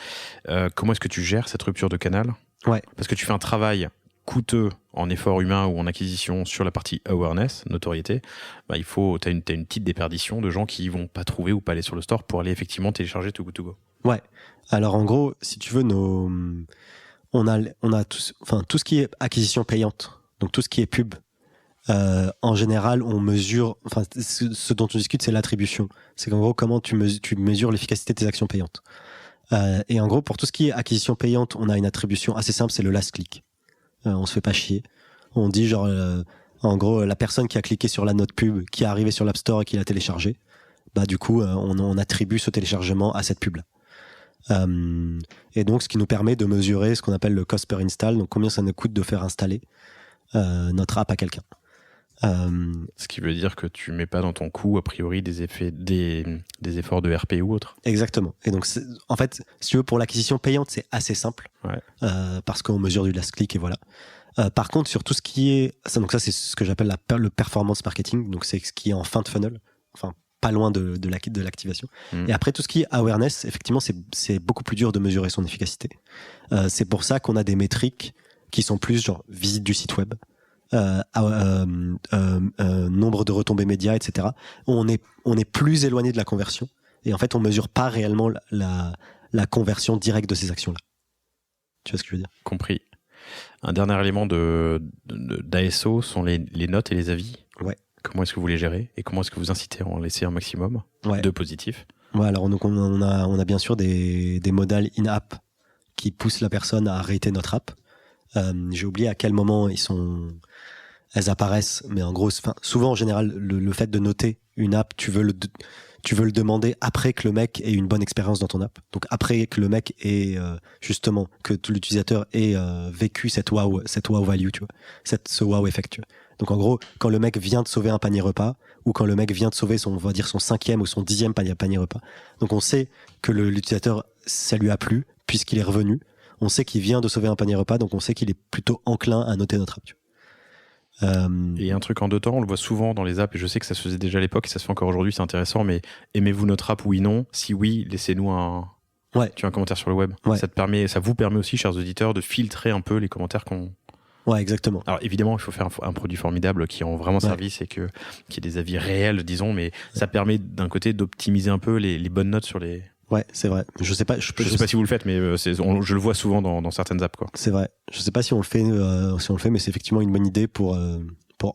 Comment est-ce que tu gères cette rupture de canal? Ouais. Parce que tu fais un travail coûteux en effort humain ou en acquisition sur la partie awareness, notoriété, bah t'as une petite déperdition de gens qui vont pas trouver ou pas aller sur le store pour aller effectivement télécharger Too Good To Go. Ouais. Alors en gros, si tu veux, on a tout ce qui est acquisition payante, donc tout ce qui est pub. En général, on mesure, enfin, ce dont on discute, c'est l'attribution. C'est qu'en gros, comment tu mesures l'efficacité de tes actions payantes. Et en gros, pour tout ce qui est acquisition payante, on a une attribution assez simple, c'est le last click. On se fait pas chier. On dit genre, en gros, la personne qui a cliqué sur la note pub, qui est arrivée sur l'App Store et qui l'a téléchargé, bah du coup, on attribue ce téléchargement à cette pub-là. Et donc, ce qui nous permet de mesurer ce qu'on appelle le cost per install, donc combien ça nous coûte de faire installer notre app à quelqu'un. Ce qui veut dire que tu mets pas dans ton coût, a priori, des efforts de RP ou autre. Exactement. Et donc, en fait, si tu veux, pour l'acquisition payante, c'est assez simple. Ouais. Parce qu'on mesure du last click et voilà. Par contre, sur tout ce qui est... Donc ça, c'est ce que j'appelle le performance marketing. Donc, c'est ce qui est en fin de funnel. Enfin, pas loin de l'activation. Et après, tout ce qui est awareness, effectivement, c'est beaucoup plus dur de mesurer son efficacité. C'est pour ça qu'on a des métriques qui sont plus genre visite du site web, nombre de retombées médias, etc. On est plus éloigné de la conversion. Et en fait, on mesure pas réellement la conversion directe de ces actions-là. Tu vois ce que je veux dire? Compris. Un dernier élément d'ASO sont les notes et les avis. Ouais. Comment est-ce que vous les gérez et comment est-ce que vous incitez à en laisser un maximum de positifs? Ouais, alors donc on a bien sûr des modèles in-app qui poussent la personne à rater notre app. J'ai oublié à quel moment elles apparaissent, mais en gros, souvent en général, le fait de noter une app, tu veux le demander après que le mec ait une bonne expérience dans ton app. Donc après que le mec ait justement que l'utilisateur ait vécu cette wow value, tu vois, ce wow effect. Tu vois. Donc en gros, quand le mec vient de sauver un panier repas ou quand le mec vient de sauver son 5e ou son 10e panier repas, donc on sait que l'utilisateur ça lui a plu puisqu'il est revenu. On sait qu'il vient de sauver un panier repas, donc on sait qu'il est plutôt enclin à noter notre app. Tu vois. Et un truc en deux temps, on le voit souvent dans les apps, et je sais que ça se faisait déjà à l'époque, et ça se fait encore aujourd'hui, c'est intéressant, mais aimez-vous notre app, oui, non? Si oui, laissez-nous un commentaire sur le web. Ouais. Ça vous permet aussi, chers auditeurs, de filtrer un peu les commentaires qu'on... Ouais, exactement. Alors évidemment, il faut faire un produit formidable qui rend vraiment service et qui ait des avis réels, disons, mais ça permet d'un côté d'optimiser un peu les bonnes notes sur les... Ouais, c'est vrai. Je sais pas si vous le faites, mais je le vois souvent dans certaines apps, quoi. C'est vrai. Je sais pas si on le fait, mais c'est effectivement une bonne idée pour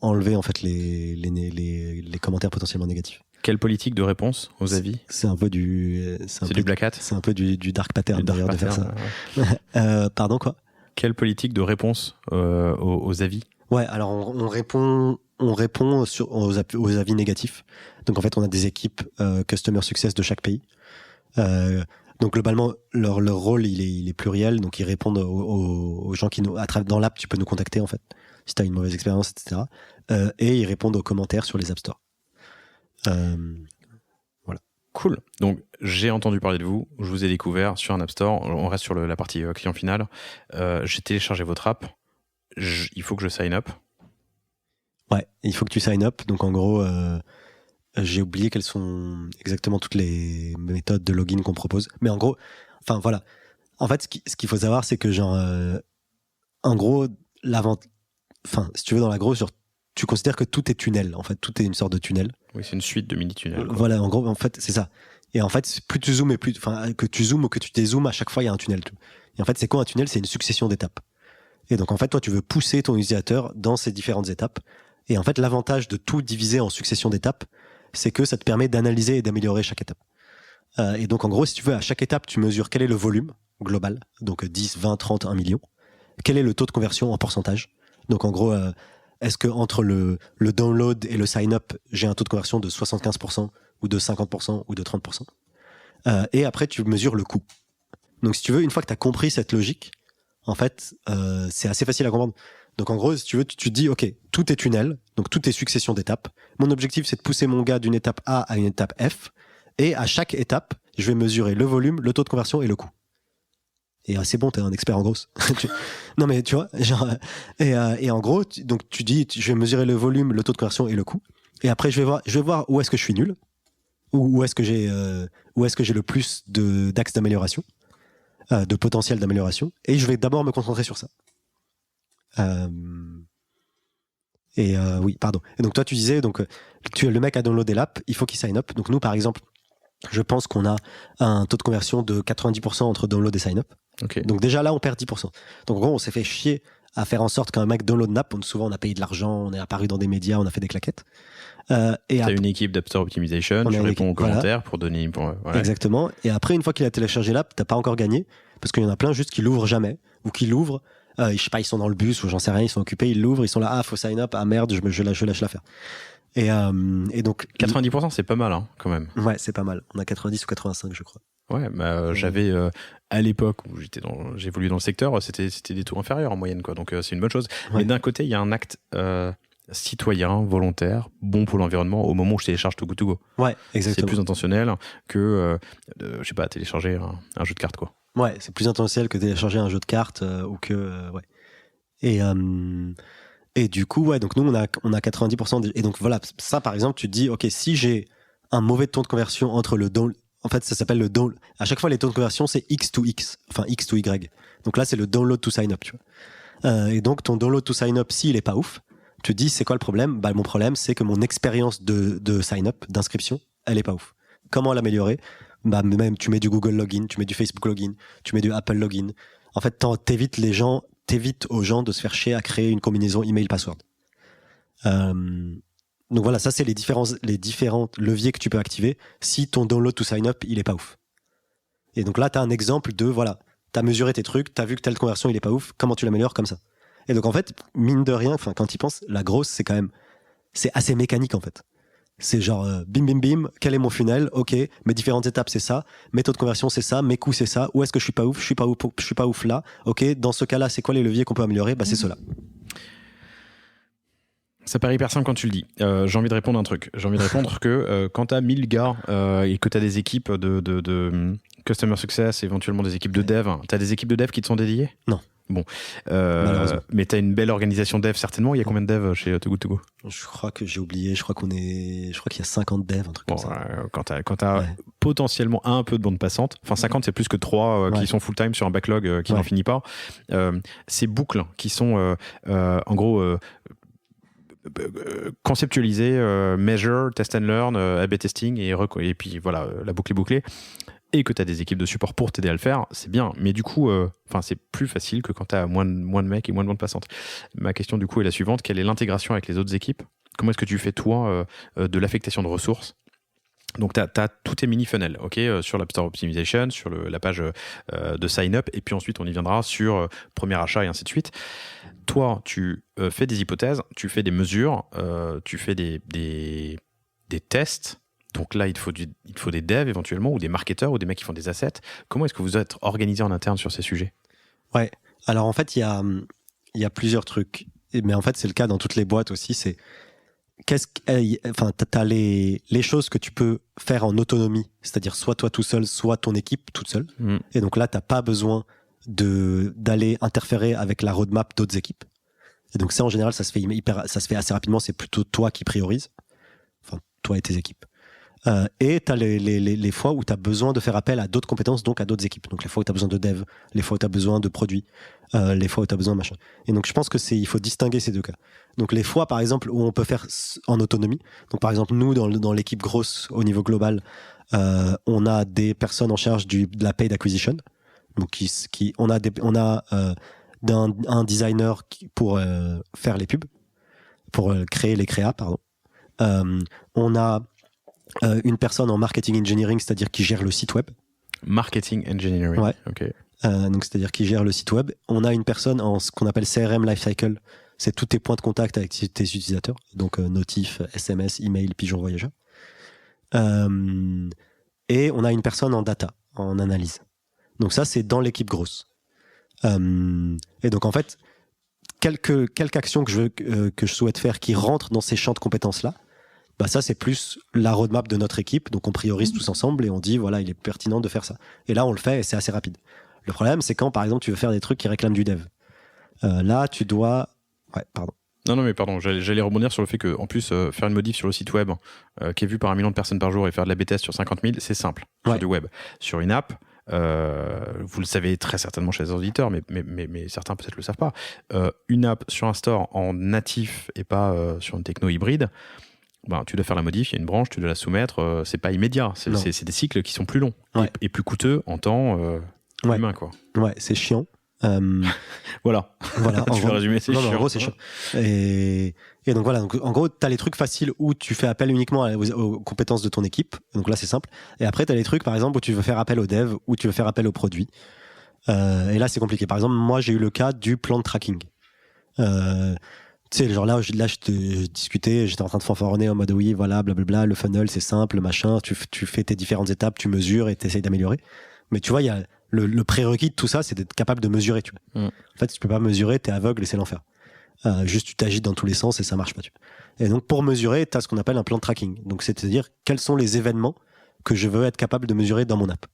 enlever en fait les commentaires potentiellement négatifs. Quelle politique de réponse aux avis? C'est un peu du Black Hat. C'est un peu du dark pattern d'ailleurs de faire ça. Ouais. Pardon, quoi? Quelle politique de réponse aux avis? Ouais, alors on répond aux avis négatifs. Donc en fait, on a des équipes customer success de chaque pays. Donc globalement, leur rôle il est pluriel, donc ils répondent aux gens qui dans l'app, tu peux nous contacter en fait si t'as une mauvaise expérience, etc. Et ils répondent aux commentaires sur les App Store. Voilà. Cool. Donc j'ai entendu parler de vous, je vous ai découvert sur un App Store. On reste sur la partie client final. J'ai téléchargé votre app. Il faut que je sign up. Ouais, il faut que tu sign up. Donc en gros. J'ai oublié quelles sont exactement toutes les méthodes de login qu'on propose. Mais en gros, enfin voilà. En fait, ce qu'il faut savoir, c'est que genre, en gros, si tu veux, dans la grosse, genre, tu considères que tout est tunnel. En fait, tout est une sorte de tunnel. Oui, c'est une suite de mini-tunnels. Voilà, en gros, en fait, c'est ça. Et en fait, plus tu zoomes que tu zoomes ou que tu dézoomes, à chaque fois, il y a un tunnel. Et en fait, c'est quoi un tunnel? C'est une succession d'étapes. Et donc, en fait, toi, tu veux pousser ton utilisateur dans ces différentes étapes. Et en fait, l'avantage de tout diviser en succession d'étapes, c'est que ça te permet d'analyser et d'améliorer chaque étape. Et donc, en gros, si tu veux, à chaque étape, tu mesures quel est le volume global. Donc, 10, 20, 30, 1 million. Quel est le taux de conversion en pourcentage? Donc, en gros, est-ce que entre le download et le sign-up, j'ai un taux de conversion de 75% ou de 50% ou de 30%? Et après, tu mesures le coût. Donc, si tu veux, une fois que tu as compris cette logique, en fait, c'est assez facile à comprendre. Donc, en gros, si tu veux, tu te dis, OK, tout est tunnel, donc tout est succession d'étapes. Mon objectif, c'est de pousser mon gars d'une étape A à une étape F. Et à chaque étape, je vais mesurer le volume, le taux de conversion et le coût. Et c'est bon, t'es un expert en grosse. Non, mais tu vois, genre, et en gros, donc tu dis, je vais mesurer le volume, le taux de conversion et le coût. Et après, je vais voir où est-ce que je suis nul, où est-ce que j'ai le plus d'axes d'amélioration, de potentiel d'amélioration. Et je vais d'abord me concentrer sur ça. Oui, pardon. Et donc toi, tu disais, donc le mec a downloadé l'app, il faut qu'il sign up. Donc nous, par exemple, je pense qu'on a un taux de conversion de 90% entre download et sign up. Okay. Donc déjà là, on perd 10%. Donc en gros, on s'est fait chier à faire en sorte qu'un mec download une app. Souvent, on a payé de l'argent, on est apparu dans des médias, on a fait des claquettes. T'as une équipe d'App Store Optimization, tu réponds aux commentaires pour donner... Voilà. Exactement. Et après, une fois qu'il a téléchargé l'app, t'as pas encore gagné, parce qu'il y en a plein juste qui l'ouvrent jamais, ou qui l'ouvrent, je sais pas, ils sont dans le bus, ou j'en sais rien, ils sont occupés, ils l'ouvrent, ils sont là, faut sign up, merde, je lâche l'affaire. Et donc 90%, c'est pas mal, hein, quand même. Ouais, c'est pas mal. On a 90 ou 85, je crois. Ouais, j'avais à l'époque où j'évoluais dans le secteur, c'était des taux inférieurs en moyenne, quoi. Donc c'est une bonne chose. Ouais. Mais d'un côté, il y a un acte citoyen, volontaire, bon pour l'environnement au moment où je télécharge Too Good To Go. Ouais, exactement. C'est plus intentionnel que je sais pas, télécharger un jeu de cartes, quoi. Ouais, c'est plus intentionnel que télécharger un jeu de cartes ou que ouais. Et du coup, ouais, donc nous, on a 90%. Et donc voilà, ça, par exemple, tu te dis, OK, si j'ai un mauvais taux de conversion entre le download, en fait, ça s'appelle le download. À chaque fois, les taux de conversion, c'est X to X, enfin X to Y. Donc là, c'est le download to sign up, tu vois. Et donc, ton download to sign up, s'il est pas ouf, tu te dis, c'est quoi le problème? Bah, mon problème, c'est que mon expérience de sign up, d'inscription, elle est pas ouf. Comment l'améliorer? Bah, même, tu mets du Google Login, tu mets du Facebook Login, tu mets du Apple Login. En fait, t'évites aux gens de se faire chier à créer une combinaison email-password. Donc voilà, ça c'est les différents leviers que tu peux activer si ton download to sign up il est pas ouf. Et donc là, t'as un exemple de voilà, t'as mesuré tes trucs, t'as vu que telle conversion il est pas ouf, comment tu l'améliores comme ça. Et donc en fait, mine de rien, enfin quand tu y penses, la grosse c'est assez mécanique en fait. C'est genre bim bim bim, quel est mon funnel? Ok, mes différentes étapes c'est ça, mes taux de conversion c'est ça, mes coûts c'est ça, où est-ce que je suis pas ouf? Je suis pas ouf là. Ok, dans ce cas-là, c'est quoi les leviers qu'on peut améliorer? Bah c'est cela. Ça paraît hyper simple quand tu le dis. J'ai envie de répondre un truc. J'ai envie de répondre que quand t'as 1000 gars et que t'as des équipes de customer success, éventuellement des équipes de dev, t'as des équipes de dev qui te sont dédiées? Non. Bon, mais t'as une belle organisation dev certainement. Il y a combien de devs chez Too Good To Go? Je crois que j'ai oublié. Je crois qu'il y a 50 devs, un truc comme ça. Quand t'as potentiellement un peu de bande passante, enfin 50 c'est plus que 3 qui sont full time sur un backlog qui n'en finit pas. Ces boucles qui sont en gros conceptualisées, measure, test and learn, A/B testing et puis voilà, la boucle est bouclée. Et que tu as des équipes de support pour t'aider à le faire, c'est bien. Mais du coup, c'est plus facile que quand tu as moins de mecs et moins de bande passante. Ma question, du coup, est la suivante. Quelle est l'intégration avec les autres équipes? Comment est-ce que tu fais, toi, de l'affectation de ressources? Donc, tu as tous tes mini-funnels, sur l'App Store Optimization, sur la page de sign-up, et puis ensuite, on y viendra sur premier achat et ainsi de suite. Toi, tu fais des hypothèses, tu fais des mesures, tu fais des tests. Donc là, il te faut des devs éventuellement, ou des marketeurs, ou des mecs qui font des assets. Comment est-ce que vous êtes organisé en interne sur ces sujets? Ouais, alors en fait, il y a plusieurs trucs. Mais en fait, c'est le cas dans toutes les boîtes aussi. T'as les choses que tu peux faire en autonomie, c'est-à-dire soit toi tout seul, soit ton équipe toute seule. Et donc là, t'as pas besoin d'aller interférer avec la roadmap d'autres équipes. Et donc ça, en général, ça se fait assez rapidement. C'est plutôt toi qui priorise. Enfin, toi et tes équipes. Et tu as les fois où tu as besoin de faire appel à d'autres compétences, donc à d'autres équipes. Donc les fois où tu as besoin de dev, les fois où tu as besoin de produits, les fois où tu as besoin de machin. Et donc je pense il faut distinguer ces deux cas. Donc les fois par exemple où on peut faire en autonomie, donc par exemple nous dans l'équipe grosse au niveau global, on a des personnes en charge de la paid acquisition. Donc on a un designer pour faire les pubs, pour créer les créas, pardon. On a une personne en marketing engineering, c'est-à-dire qui gère le site web. Marketing engineering. Ouais. Ok. Donc c'est-à-dire qui gère le site web. On a une personne en ce qu'on appelle CRM Lifecycle. C'est tous tes points de contact avec tes utilisateurs. Donc notif, SMS, email, pigeon voyageur. Et on a une personne en data, en analyse. Donc ça, c'est dans l'équipe grosse. Et donc en fait, quelques actions que je souhaite faire qui rentrent dans ces champs de compétences-là, bah ça c'est plus la roadmap de notre équipe. Donc on priorise tous ensemble et on dit voilà, il est pertinent de faire ça. Et là on le fait et c'est assez rapide. Le problème c'est quand par exemple tu veux faire des trucs qui réclament du dev. Là tu dois... Ouais, pardon. Non, mais pardon, j'allais rebondir sur le fait que, en plus, faire une modif sur le site web qui est vu par 1 million de personnes par jour et faire de la B-test sur 50 000, c'est simple. Ouais. Sur du web. Sur une app, vous le savez très certainement chez les auditeurs, mais certains peut-être le savent pas. Une app sur un store en natif et pas sur une techno hybride, ben, tu dois faire la modif, il y a une branche, tu dois la soumettre, c'est pas immédiat. C'est des cycles qui sont plus longs et plus coûteux en temps humain, quoi. Ouais, c'est chiant. Voilà. Tu veux résumer, c'est chiant. En gros, c'est chiant. Et donc voilà, donc, en gros, tu as les trucs faciles où tu fais appel uniquement aux compétences de ton équipe. Donc là, c'est simple. Et après, tu as les trucs, par exemple, où tu veux faire appel au dev, où tu veux faire appel au produit. Et là, c'est compliqué. Par exemple, moi, j'ai eu le cas du plan de tracking. Tu sais, genre là, je discutais, j'étais en train de fanfaronner en mode oui, voilà, blablabla, le funnel, c'est simple, machin, tu fais tes différentes étapes, tu mesures et tu essayes d'améliorer. Mais tu vois, il y a le prérequis de tout ça, c'est d'être capable de mesurer, tu vois. En fait, si tu peux pas mesurer, t'es aveugle et c'est l'enfer. Juste, tu t'agites dans tous les sens et ça marche pas, tu vois. Et donc, pour mesurer, t'as ce qu'on appelle un plan de tracking. Donc, c'est-à-dire, quels sont les événements que je veux être capable de mesurer dans mon app.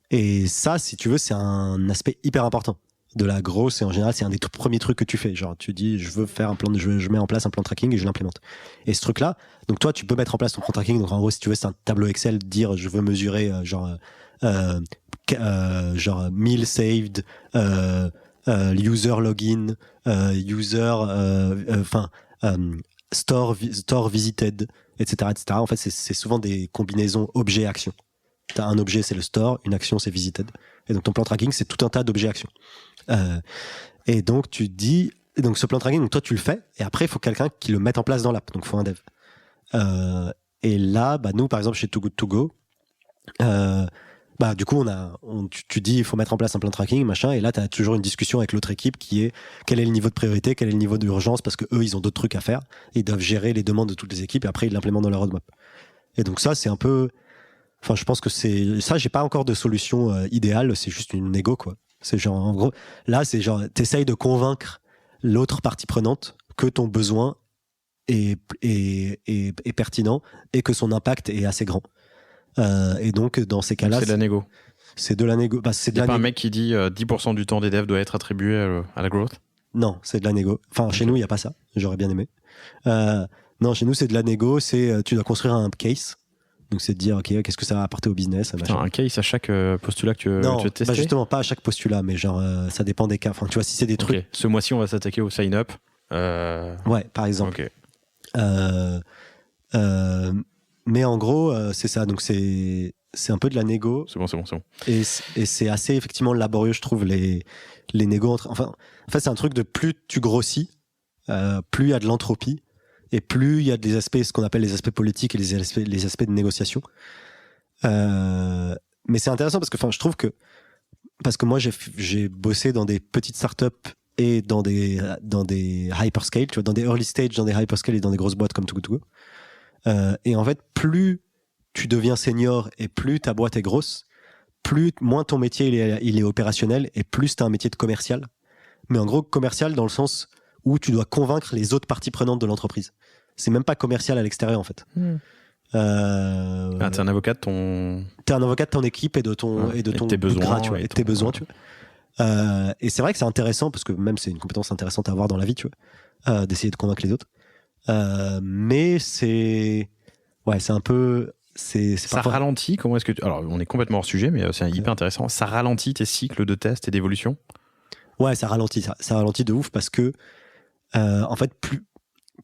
Et ça, si tu veux, c'est un aspect hyper important de la grosse, et en général, c'est un des tout premiers trucs que tu fais. Genre, tu dis, je veux faire je mets en place un plan de tracking et je l'implémente. Et ce truc-là, donc toi, tu peux mettre en place ton plan de tracking. Donc, en gros, si tu veux, c'est un tableau Excel, dire, je veux mesurer, genre 1000 saved, user login, store visited, etc., etc. En fait, c'est souvent des combinaisons objet-action. T'as un objet, c'est le store, une action, c'est visited. Et donc, ton plan de tracking, c'est tout un tas d'objets-actions. Et donc, tu dis, donc ce plan de tracking, donc toi, tu le fais, et après, il faut quelqu'un qui le mette en place dans l'app. Donc, il faut un dev. Et là, bah, nous, par exemple, chez Too Good To Go, bah, du coup, tu dis, il faut mettre en place un plan de tracking, machin, et là, tu as toujours une discussion avec l'autre équipe qui est quel est le niveau de priorité, quel est le niveau d'urgence, parce que eux, ils ont d'autres trucs à faire. Ils doivent gérer les demandes de toutes les équipes, et après, ils l'implémentent dans leur roadmap. Et donc, ça, c'est un peu, enfin, je pense que c'est ça, j'ai pas encore de solution idéale, c'est juste une négo, quoi. C'est genre, en gros, là, c'est genre, t'essayes de convaincre l'autre partie prenante que ton besoin est pertinent et que son impact est assez grand. Et donc, dans ces cas-là, c'est de la négo. C'est de la négo. Bah, c'est de y a la pas un mec qui dit 10% du temps des devs doit être attribué à la growth? Non, c'est de la négo. Enfin, chez nous, il y a pas ça. J'aurais bien aimé. Non, chez nous, c'est de la négo. C'est tu dois construire un case. Donc, c'est de dire, OK, qu'est-ce que ça va apporter au business? Putain, un case à chaque postulat que tu veux tester? Bah justement, pas à chaque postulat, mais genre, ça dépend des cas. Enfin, tu vois, si c'est des trucs. Ce mois-ci, on va s'attaquer au sign-up. Ouais, par exemple. Okay. Mais en gros, c'est ça. Donc, c'est un peu de la négo. C'est bon. Et c'est assez, effectivement, laborieux, je trouve, les négos. Enfin, en fait, c'est un truc de plus tu grossis, plus il y a de l'entropie. Et plus il y a des aspects, ce qu'on appelle les aspects politiques et les aspects de négociation. Mais c'est intéressant parce que, enfin, je trouve que, parce que moi, j'ai bossé dans des petites startups et dans des hyperscale, tu vois, dans des early stage, dans des hyperscale et dans des grosses boîtes comme Too Good To Go. Et en fait, plus tu deviens senior et plus ta boîte est grosse, moins ton métier il est opérationnel et plus t'as un métier de commercial. Mais en gros, commercial dans le sens où tu dois convaincre les autres parties prenantes de l'entreprise. C'est même pas commercial à l'extérieur, en fait. T'es un avocat de ton... T'es un avocat de ton équipe et de ton tes besoins, gras, tu vois, et tes besoins, tu vois. Et c'est vrai que c'est intéressant, parce que même c'est une compétence intéressante à avoir dans la vie, tu vois, d'essayer de convaincre les autres. Mais c'est Ouais, c'est un peu... Ça parfois... ralentit, comment est-ce que alors on est complètement hors sujet, mais c'est hyper intéressant. Ça ralentit tes cycles de test et d'évolution? Ouais, ça ralentit de ouf parce que en fait,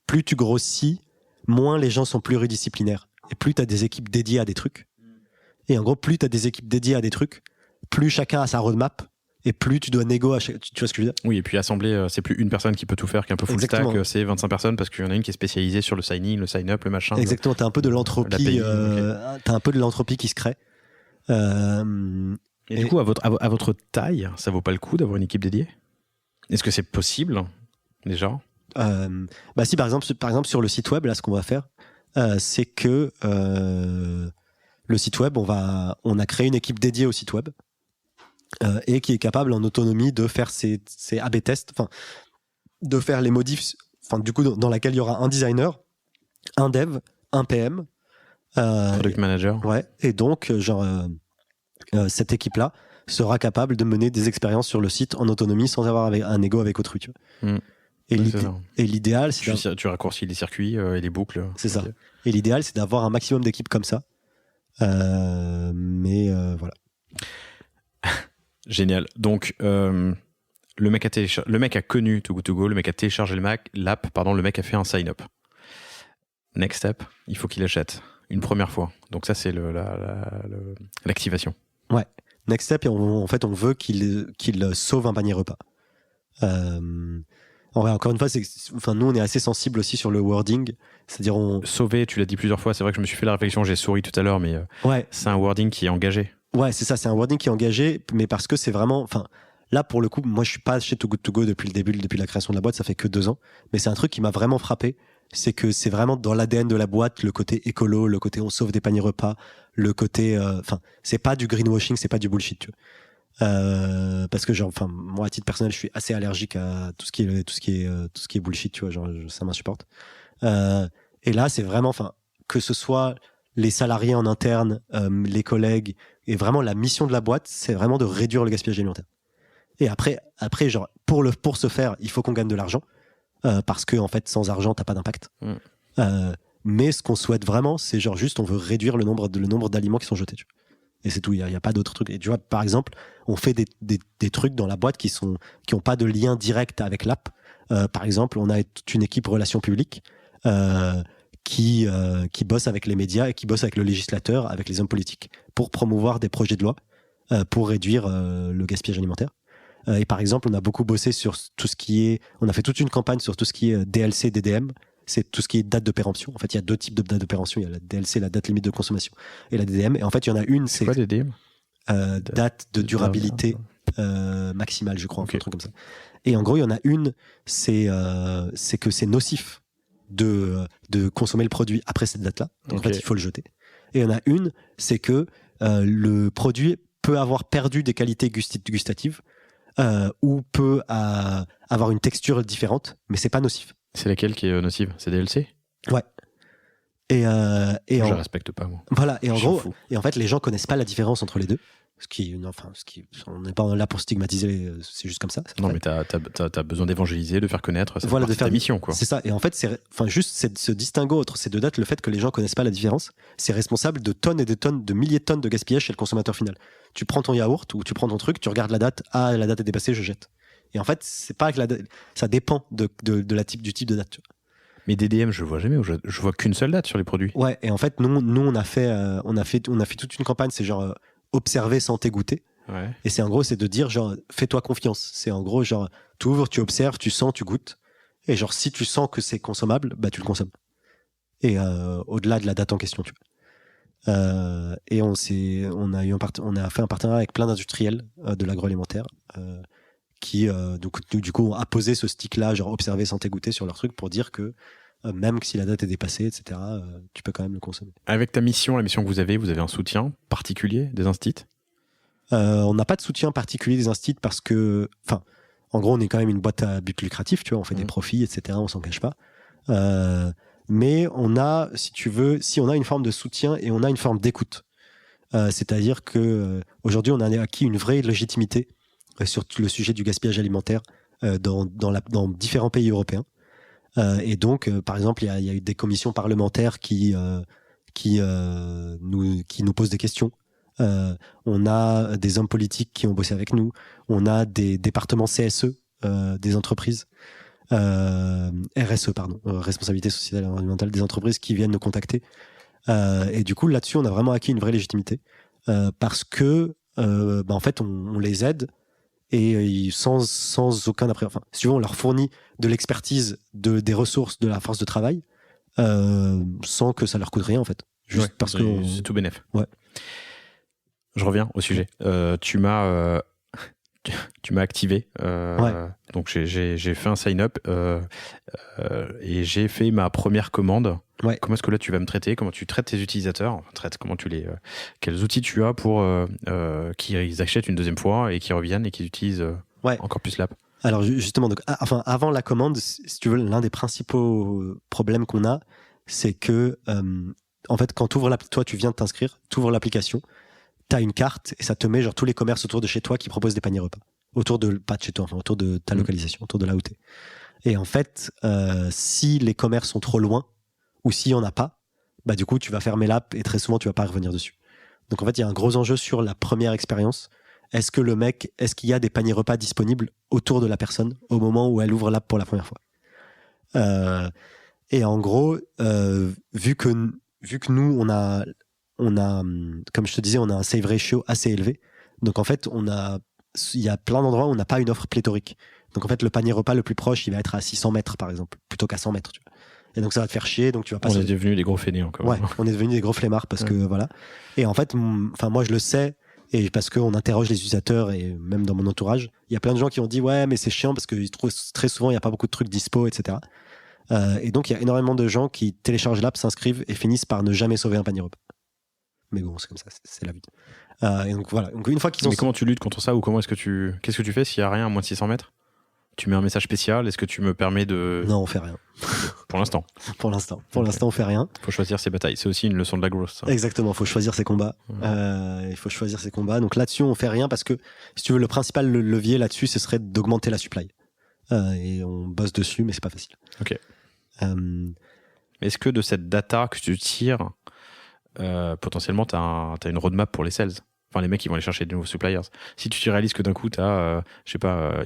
plus tu grossis, moins les gens sont pluridisciplinaires et plus tu as des équipes dédiées à des trucs. Et en gros, plus tu as des équipes dédiées à des trucs, plus chacun a sa roadmap et plus tu dois négo à chaque... Tu vois ce que je veux dire? Oui, et puis assembler, c'est plus une personne qui peut tout faire qu'un peu full Exactement. stack, c'est 25 personnes parce qu'il y en a une qui est spécialisée sur le sign-in, le sign-up, le machin. Exactement, t'as un peu de l'entropie, t'as un peu de l'entropie qui se crée. Et du coup, à votre taille, ça vaut pas le coup d'avoir une équipe dédiée? Est-ce que c'est possible déjà? Bah si, par exemple sur le site web, là, ce qu'on va faire, c'est que le site web, on a créé une équipe dédiée au site web et qui est capable en autonomie de faire ses A/B tests, enfin de faire les modifs, enfin du coup dans laquelle il y aura un designer, un dev, un PM, Product manager. Ouais, et donc cette équipe-là sera capable de mener des expériences sur le site en autonomie sans avoir un ego avec autrui. Tu vois. Et l'idéal, c'est tu raccourcis les circuits et les boucles. C'est ça. Et l'idéal, c'est d'avoir un maximum d'équipes comme ça. Mais voilà. Génial. Donc, le mec a connu Too Good To Go, le mec a téléchargé l'app, le mec a fait un sign-up. Next step, il faut qu'il achète une première fois. Donc ça, c'est l'activation. Ouais. Next step, en fait, on veut qu'il sauve un panier repas. Encore une fois, nous, on est assez sensible aussi sur le wording. C'est-à-dire, sauver, tu l'as dit plusieurs fois. C'est vrai que je me suis fait la réflexion, j'ai souri tout à l'heure, mais ouais. C'est un wording qui est engagé. Ouais, c'est ça, c'est un wording qui est engagé, mais parce que c'est vraiment... Enfin, là, pour le coup, moi, je suis pas chez Too Good To Go depuis le début, depuis la création de la boîte, ça fait que 2 ans. Mais c'est un truc qui m'a vraiment frappé. C'est que c'est vraiment dans l'ADN de la boîte, le côté écolo, le côté on sauve des paniers repas, le côté... c'est pas du greenwashing, c'est pas du bullshit, tu vois. Parce que moi, à titre personnel, je suis assez allergique à tout ce qui est bullshit, tu vois, ça m'insupporte. Et là, c'est vraiment, que ce soit les salariés en interne, les collègues, et vraiment la mission de la boîte, c'est vraiment de réduire le gaspillage alimentaire. Et après, pour ce faire, il faut qu'on gagne de l'argent, parce que en fait, sans argent, t'as pas d'impact. Mais ce qu'on souhaite vraiment, c'est juste, on veut réduire le nombre d'aliments qui sont jetés. Tu vois. Et c'est tout. Il y a pas d'autres trucs. Et tu vois, par exemple, on fait des trucs dans la boîte qui ont pas de lien direct avec l'app. Par exemple, on a toute une équipe relations publiques. Qui bosse avec les médias et qui bosse avec le législateur, avec les hommes politiques, pour promouvoir des projets de loi pour réduire le gaspillage alimentaire. Et par exemple, on a beaucoup bossé sur tout ce qui est... On a fait toute une campagne sur tout ce qui est DLC, DDM. C'est tout ce qui est date de péremption. En fait, il y a 2 types de dates de péremption. Il y a la DLC, la date limite de consommation, et la DDM. Et en fait, il y en a une... C'est quoi DDM? Date de durabilité maximale, je crois, okay. Un truc comme ça. Et en gros, il y en a une, c'est que c'est nocif de consommer le produit après cette date-là. Donc okay. En fait, il faut le jeter. Et il y en a une, c'est que le produit peut avoir perdu des qualités gustatives ou peut avoir une texture différente, mais c'est pas nocif. C'est laquelle qui est nocive? C'est DLC? Ouais. Je respecte pas, moi. Voilà. Et en gros, et en fait, les gens connaissent pas la différence entre les deux. On n'est pas là pour stigmatiser, c'est juste comme ça. Non, mais t'as besoin d'évangéliser, de faire connaître, ça voilà, de faire ta mission, quoi. C'est ça. Et en fait, juste ce distinguo entre ces 2 dates, le fait que les gens connaissent pas la différence, c'est responsable de tonnes et de tonnes, de milliers de tonnes de gaspillage chez le consommateur final. Tu prends ton yaourt ou tu prends ton truc, tu regardes la date, la date est dépassée, je jette. Et en fait, c'est pas que ça dépend du type de date. Tu vois. Mais DDM, je vois jamais, je vois qu'une seule date sur les produits. Ouais. Et en fait, nous, on a fait toute une campagne, c'est observer sans t'égoûter. Ouais. Et c'est en gros, c'est de dire fais-toi confiance. C'est en gros tu ouvres, tu observes, tu sens, tu goûtes. Et si tu sens que c'est consommable, bah tu le consommes. Et au-delà de la date en question, tu vois. Et on a fait un partenariat avec plein d'industriels de l'agroalimentaire qui du coup ont apposé ce stick-là, observer sans t'égoûter sur leur truc pour dire que même si la date est dépassée, etc., tu peux quand même le consommer. Avec la mission que vous avez un soutien particulier des instits? On n'a pas de soutien particulier des instits parce que, en gros, on est quand même une boîte à but lucratif, tu vois, on fait des profits, etc., on s'en cache pas. Mais on a, si tu veux, on a une forme de soutien et on a une forme d'écoute. C'est-à-dire que aujourd'hui, on a acquis une vraie légitimité sur le sujet du gaspillage alimentaire dans différents pays européens. Et donc, par exemple, il y a eu des commissions parlementaires qui qui nous posent des questions. On a des hommes politiques qui ont bossé avec nous. On a des départements CSE des entreprises. RSE, pardon, responsabilité sociale et environnementale des entreprises qui viennent nous contacter. Et du coup, là-dessus, on a vraiment acquis une vraie légitimité parce que, en fait, on les aide et sans aucun après. Enfin, si tu veux, on leur fournit de l'expertise, des ressources, de la force de travail, sans que ça leur coûte rien, en fait. Juste parce que c'est tout bénef. Ouais. Je reviens au sujet. Tu m'as activé. Donc j'ai fait un sign-up et j'ai fait ma première commande. Ouais. Comment est-ce que là tu vas me traiter? Comment tu traites tes utilisateurs? Comment quels outils tu as pour qu'ils achètent une deuxième fois et qu'ils reviennent et qu'ils utilisent encore plus l'app? Alors justement, donc, avant la commande, si tu veux, l'un des principaux problèmes qu'on a, c'est que en fait, quand tu ouvres l'app, toi tu viens de t'inscrire, tu ouvres l'application, tu as une carte et ça te met genre tous les commerces autour de chez toi qui proposent des paniers repas. Pas de chez toi, enfin autour de ta localisation, autour de là où t'es. Et en fait, si les commerces sont trop loin, ou s'il n'y en a pas, bah du coup, tu vas fermer l'app et très souvent, tu vas pas revenir dessus. Donc en fait, il y a un gros enjeu sur la première expérience. Est-ce qu'il y a des paniers repas disponibles autour de la personne au moment où elle ouvre l'app pour la première fois? Et en gros, vu que nous, on a, comme je te disais, on a un save ratio assez élevé. Donc en fait, il y a plein d'endroits où on n'a pas une offre pléthorique. Donc en fait, le panier repas le plus proche, il va être à 600 mètres, par exemple, plutôt qu'à 100 mètres. Tu vois. Et donc ça va te faire chier. Donc tu vas pas. On est devenus des gros fainéants encore. Ouais, on est devenus des gros flemmards parce que voilà. Et en fait, moi je le sais, et parce qu'on interroge les utilisateurs et même dans mon entourage, il y a plein de gens qui ont dit ouais, mais c'est chiant parce que très souvent il n'y a pas beaucoup de trucs dispo, etc. Et donc il y a énormément de gens qui téléchargent l'app, s'inscrivent et finissent par ne jamais sauver un panier repas. Mais bon, c'est comme ça, c'est la vie. Et donc voilà. Donc une fois qu'ils ont. Mais comment tu luttes contre ça ou qu'est-ce que tu fais s'il y a rien à moins de 600 mètres? Tu mets un message spécial? Est-ce que tu me permets de... Non, on fait rien. Pour l'instant. Pour l'instant, on fait rien. Faut choisir ses batailles. C'est aussi une leçon de la growth. Ça. Exactement. Faut choisir ses combats. Il faut choisir ses combats. Donc là-dessus, on fait rien parce que si tu veux, le principal levier là-dessus, ce serait d'augmenter la supply. Et on bosse dessus, mais c'est pas facile. Ok. Est-ce que de cette data que tu tires, potentiellement, t'as une roadmap pour les sales? Enfin, les mecs, ils vont aller chercher de nouveaux suppliers. Si tu réalises que d'un coup, tu as,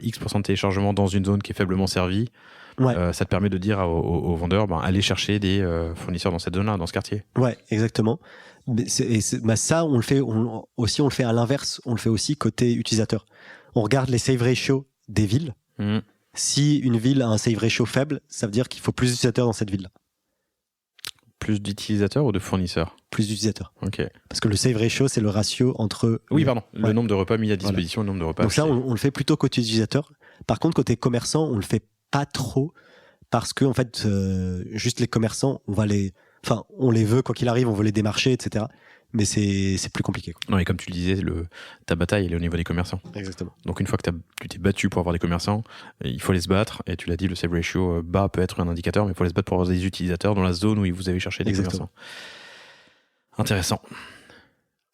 X% de téléchargement dans une zone qui est faiblement servie, ça te permet de dire aux vendeurs, allez chercher des fournisseurs dans cette zone-là, dans ce quartier. Ouais, exactement. Ça, on le fait à l'inverse. On le fait aussi côté utilisateur. On regarde les save ratios des villes. Si une ville a un save ratio faible, ça veut dire qu'il faut plus d'utilisateurs dans cette ville-là. Plus d'utilisateurs ou de fournisseurs? Plus d'utilisateurs. Ok. Parce que le save ratio, c'est le ratio entre... Oui, pardon. Le nombre de repas mis à disposition, le nombre de repas. Donc ça, on le fait plutôt côté utilisateur. Par contre, côté commerçant, on le fait pas trop parce que, en fait, juste les commerçants, on les veut quoi qu'il arrive, on veut les démarcher, etc. Mais c'est plus compliqué. Quoi. Non, et comme tu le disais, ta bataille, elle est au niveau des commerçants. Exactement. Donc une fois que tu t'es battu pour avoir des commerçants, il faut les se battre. Et tu l'as dit, le save ratio bas peut être un indicateur, mais il faut les se battre pour avoir des utilisateurs dans la zone où vous avez cherché des commerçants. Intéressant.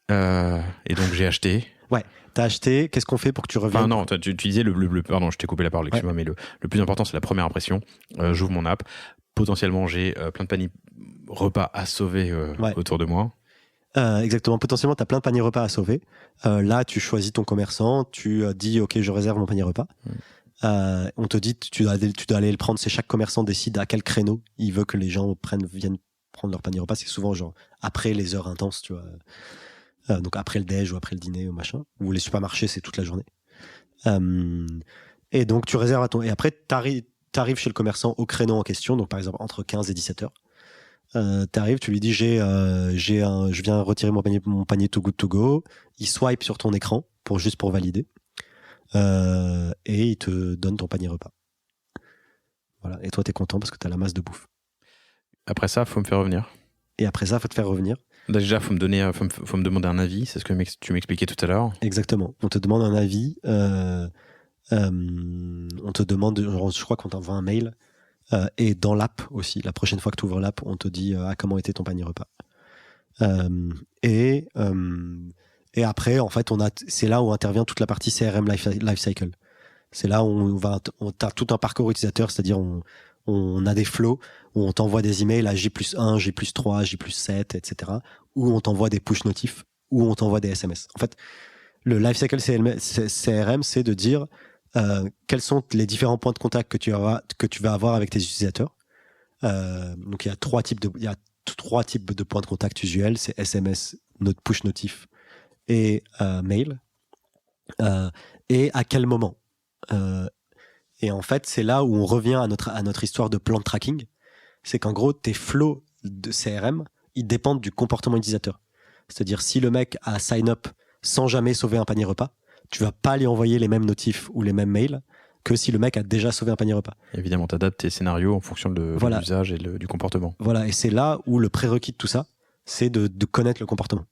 Et donc j'ai acheté. Ouais, t'as acheté. Qu'est-ce qu'on fait pour que tu reviennes? Non, tu disais pardon, je t'ai coupé la parole, excuse-moi, mais le plus important, c'est la première impression. J'ouvre mon app. Potentiellement, j'ai plein de paniers repas à sauver autour de moi. Exactement. Potentiellement, tu as plein de paniers repas à sauver. Là, tu choisis ton commerçant, tu dis OK, je réserve mon panier repas. On te dit tu dois aller le prendre. C'est chaque commerçant décide à quel créneau il veut que les gens viennent prendre leur panier repas. C'est souvent genre après les heures intenses, tu vois. Donc après le déj ou après le dîner ou machin. Ou les supermarchés, c'est toute la journée. Et donc tu réserves et après t'arrives chez le commerçant au créneau en question. Donc par exemple entre 15 et 17 heures. T'arrives, tu lui dis je viens retirer mon panier Too Good To Go. Il swipe sur ton écran juste pour valider et il te donne ton panier repas. Voilà. Et toi t'es content parce que t'as la masse de bouffe. Après ça, faut me faire revenir. Et après ça, faut te faire revenir. Déjà, faut me demander un avis. C'est ce que tu m'expliquais tout à l'heure. Exactement. On te demande un avis. On te demande, je crois qu'on t'envoie un mail. Et dans l'app aussi, la prochaine fois que tu ouvres l'app, on te dit comment était ton panier repas. Et après, en fait, c'est là où intervient toute la partie CRM Lifecycle. C'est là où t'as tout un parcours utilisateur, c'est-à-dire On a des flows où on t'envoie des emails à J+1, J+3, J+7, etc. Où on t'envoie des push notifs, où on t'envoie des SMS. En fait, le lifecycle CRM, c'est de dire quels sont les différents points de contact que tu vas avoir avec tes utilisateurs. Donc il y a trois types de points de contact usuels, c'est SMS, push notif et mail. Et à quel moment. Et en fait, c'est là où on revient à notre histoire de plan de tracking. C'est qu'en gros, tes flows de CRM, ils dépendent du comportement utilisateur. C'est-à-dire, si le mec a sign up sans jamais sauver un panier repas, tu vas pas lui envoyer les mêmes notifs ou les mêmes mails que si le mec a déjà sauvé un panier repas. Évidemment, tu adaptes tes scénarios en fonction de l'usage et du comportement. Voilà, et c'est là où le prérequis de tout ça, c'est de connaître le comportement.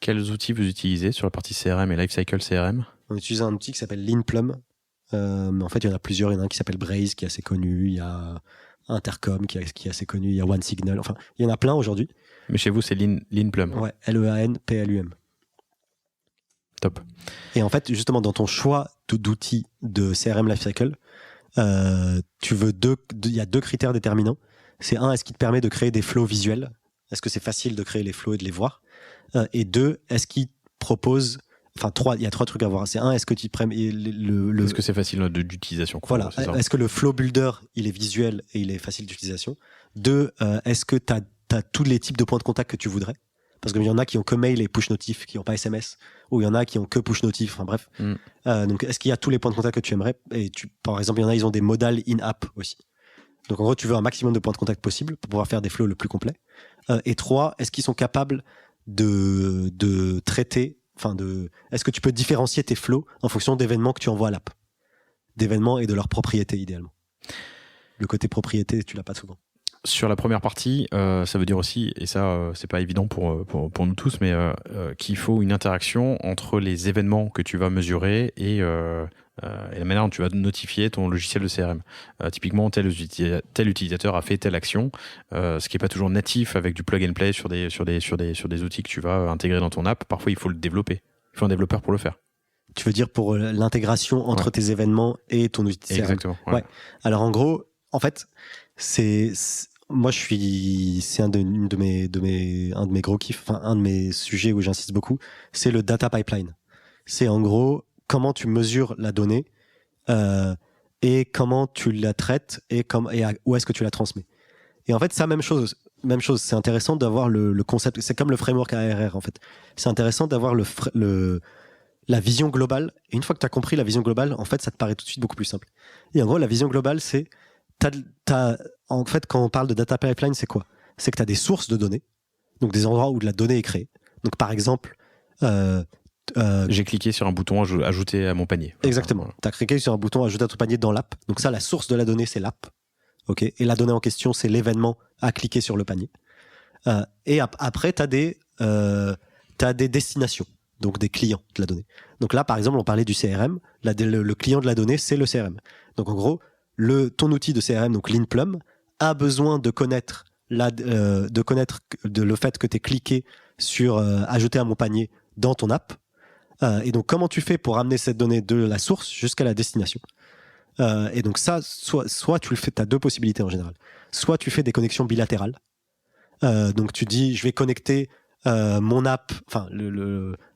Quels outils vous utilisez sur la partie CRM et Lifecycle CRM ? On utilise un outil qui s'appelle LeanPlum. Mais en fait, il y en a plusieurs. Il y en a un qui s'appelle Braze, qui est assez connu. Il y a Intercom, qui est assez connu. Il y a OneSignal. Enfin, il y en a plein aujourd'hui. Mais chez vous, c'est LeanPlum. Ouais, LeanPlum. Top. Et en fait, justement, dans ton choix d'outils de CRM Lifecycle, il y a deux critères déterminants. C'est un, est-ce qu'il te permet de créer des flows visuels ? Est-ce que c'est facile de créer les flows et de les voir ? Et deux, est-ce qu'il propose... Enfin, il y a trois trucs à voir. C'est un, est-ce que tu prends Est-ce que c'est facile d'utilisation ? Voilà. Est-ce que le flow builder, il est visuel et il est facile d'utilisation ? Deux, est-ce que tu as tous les types de points de contact que tu voudrais ? Parce qu'il y en a qui ont que mail et push notif, qui n'ont pas SMS, ou il y en a qui ont que push notif. Enfin bref. Donc, est-ce qu'il y a tous les points de contact que tu aimerais ? Et par exemple, il y en a, ils ont des modales in-app aussi. Donc en gros, tu veux un maximum de points de contact possible pour pouvoir faire des flows le plus complets. Et trois, est-ce qu'ils sont capables de traiter, est-ce que tu peux différencier tes flows en fonction d'événements que tu envoies à l'app, d'événements et de leur propriété idéalement. Le côté propriété, tu l'as pas souvent. Sur la première partie, ça veut dire aussi, et ça c'est pas évident pour nous tous, mais qu'il faut une interaction entre les événements que tu vas mesurer et la manière dont tu vas notifier ton logiciel de CRM. Typiquement, tel utilisateur a fait telle action, ce qui n'est pas toujours natif avec du plug and play sur des outils que tu vas intégrer dans ton app. Parfois, il faut le développer. Il faut un développeur pour le faire. Tu veux dire pour l'intégration entre tes événements et ton outil de CRM ? Exactement. Ouais. Alors en gros, en fait, c'est un de mes gros kiffs, un de mes sujets où j'insiste beaucoup, c'est le data pipeline. C'est en gros comment tu mesures la donnée et comment tu la traites et où est-ce que tu la transmets. Et en fait, ça, même chose. C'est intéressant d'avoir le concept. C'est comme le framework ARR en fait. C'est intéressant d'avoir la vision globale. Et une fois que tu as compris la vision globale, en fait, ça te paraît tout de suite beaucoup plus simple. Et en gros, la vision globale, c'est en fait, quand on parle de data pipeline, c'est quoi ? C'est que tu as des sources de données, donc des endroits où de la donnée est créée. Donc par exemple, j'ai cliqué sur un bouton ajouter à mon panier. Exactement. Voilà. Tu as cliqué sur un bouton ajouter à ton panier dans l'app. Donc ça, la source de la donnée, c'est l'app. Okay. Et la donnée en question, c'est l'événement à cliquer sur le panier. Et après, tu as des destinations, donc des clients de la donnée. Donc là, par exemple, on parlait du CRM. Le client de la donnée, c'est le CRM. Donc en gros, ton outil de CRM, donc LeanPlum, a besoin de connaître le fait que tu es cliqué sur ajouter à mon panier dans ton app. Et donc, comment tu fais pour amener cette donnée de la source jusqu'à la destination ? Et donc ça, soit tu le fais, tu as deux possibilités en général. Soit tu fais des connexions bilatérales. Donc tu dis, je vais connecter mon app,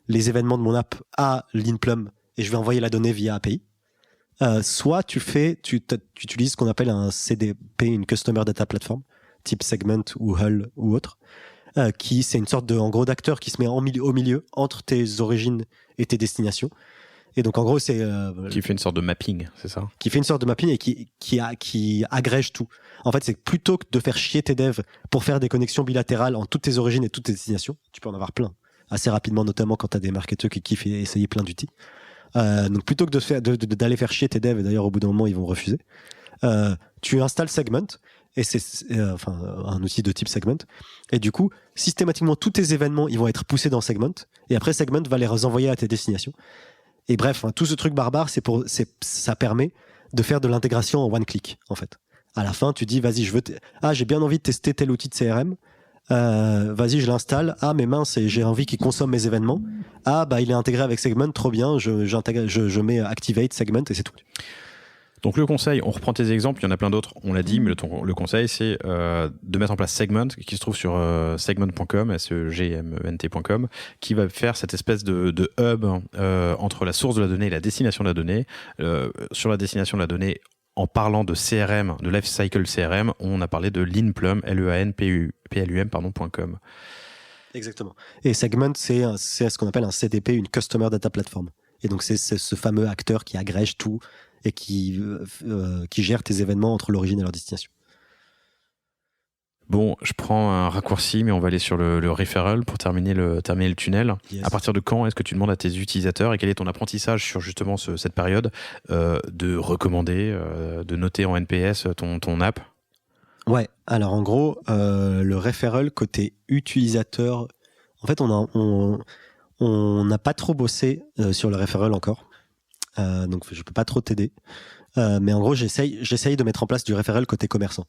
les événements de mon app à LeanPlum et je vais envoyer la donnée via API. Soit tu utilises ce qu'on appelle un CDP, une Customer Data Platform, type Segment ou Hull ou autre, qui c'est une sorte d'acteur qui se met au milieu entre tes origines et tes destinations. Et donc en gros c'est qui fait une sorte de mapping, c'est ça ? Qui fait une sorte de mapping et qui agrège tout. En fait, c'est plutôt que de faire chier tes devs pour faire des connexions bilatérales en toutes tes origines et toutes tes destinations, tu peux en avoir plein assez rapidement, notamment quand tu as des marketeurs qui kiffent essayer plein d'outils. Donc plutôt que d'aller faire chier tes devs, et d'ailleurs au bout d'un moment ils vont refuser, tu installes Segment et c'est un outil de type Segment, et du coup systématiquement tous tes événements ils vont être poussés dans Segment et après Segment va les envoyer à tes destinations. Et bref, tout ce truc barbare, ça permet de faire de l'intégration en one click en fait. À la fin tu dis vas-y j'ai bien envie de tester tel outil de CRM, vas-y je l'installe, mais mince, j'ai envie qu'il consomme mes événements, il est intégré avec Segment, trop bien, je mets Activate Segment et c'est tout. Donc le conseil, on reprend tes exemples, il y en a plein d'autres, on l'a dit, mais le conseil c'est de mettre en place Segment, qui se trouve sur segment.com, segment.com, qui va faire cette espèce de hub entre la source de la donnée et la destination de la donnée. Sur la destination de la donnée, en parlant de CRM, de Lifecycle CRM, on a parlé de Leanplum, LEANPLUM.com. Exactement. Et Segment, c'est ce qu'on appelle un CDP, une Customer Data Platform. Et donc c'est ce fameux acteur qui agrège tout et qui gère tes événements entre l'origine et leur destination. Bon, je prends un raccourci, mais on va aller sur le referral pour terminer le tunnel. Yes. À partir de quand est-ce que tu demandes à tes utilisateurs, et quel est ton apprentissage sur justement cette période, de recommander, de noter en NPS ton app? Ouais, alors en gros, le referral côté utilisateur, en fait, on n'a pas trop bossé sur le referral encore. Donc je peux pas trop t'aider, mais en gros j'essaye de mettre en place du referral côté commerçant.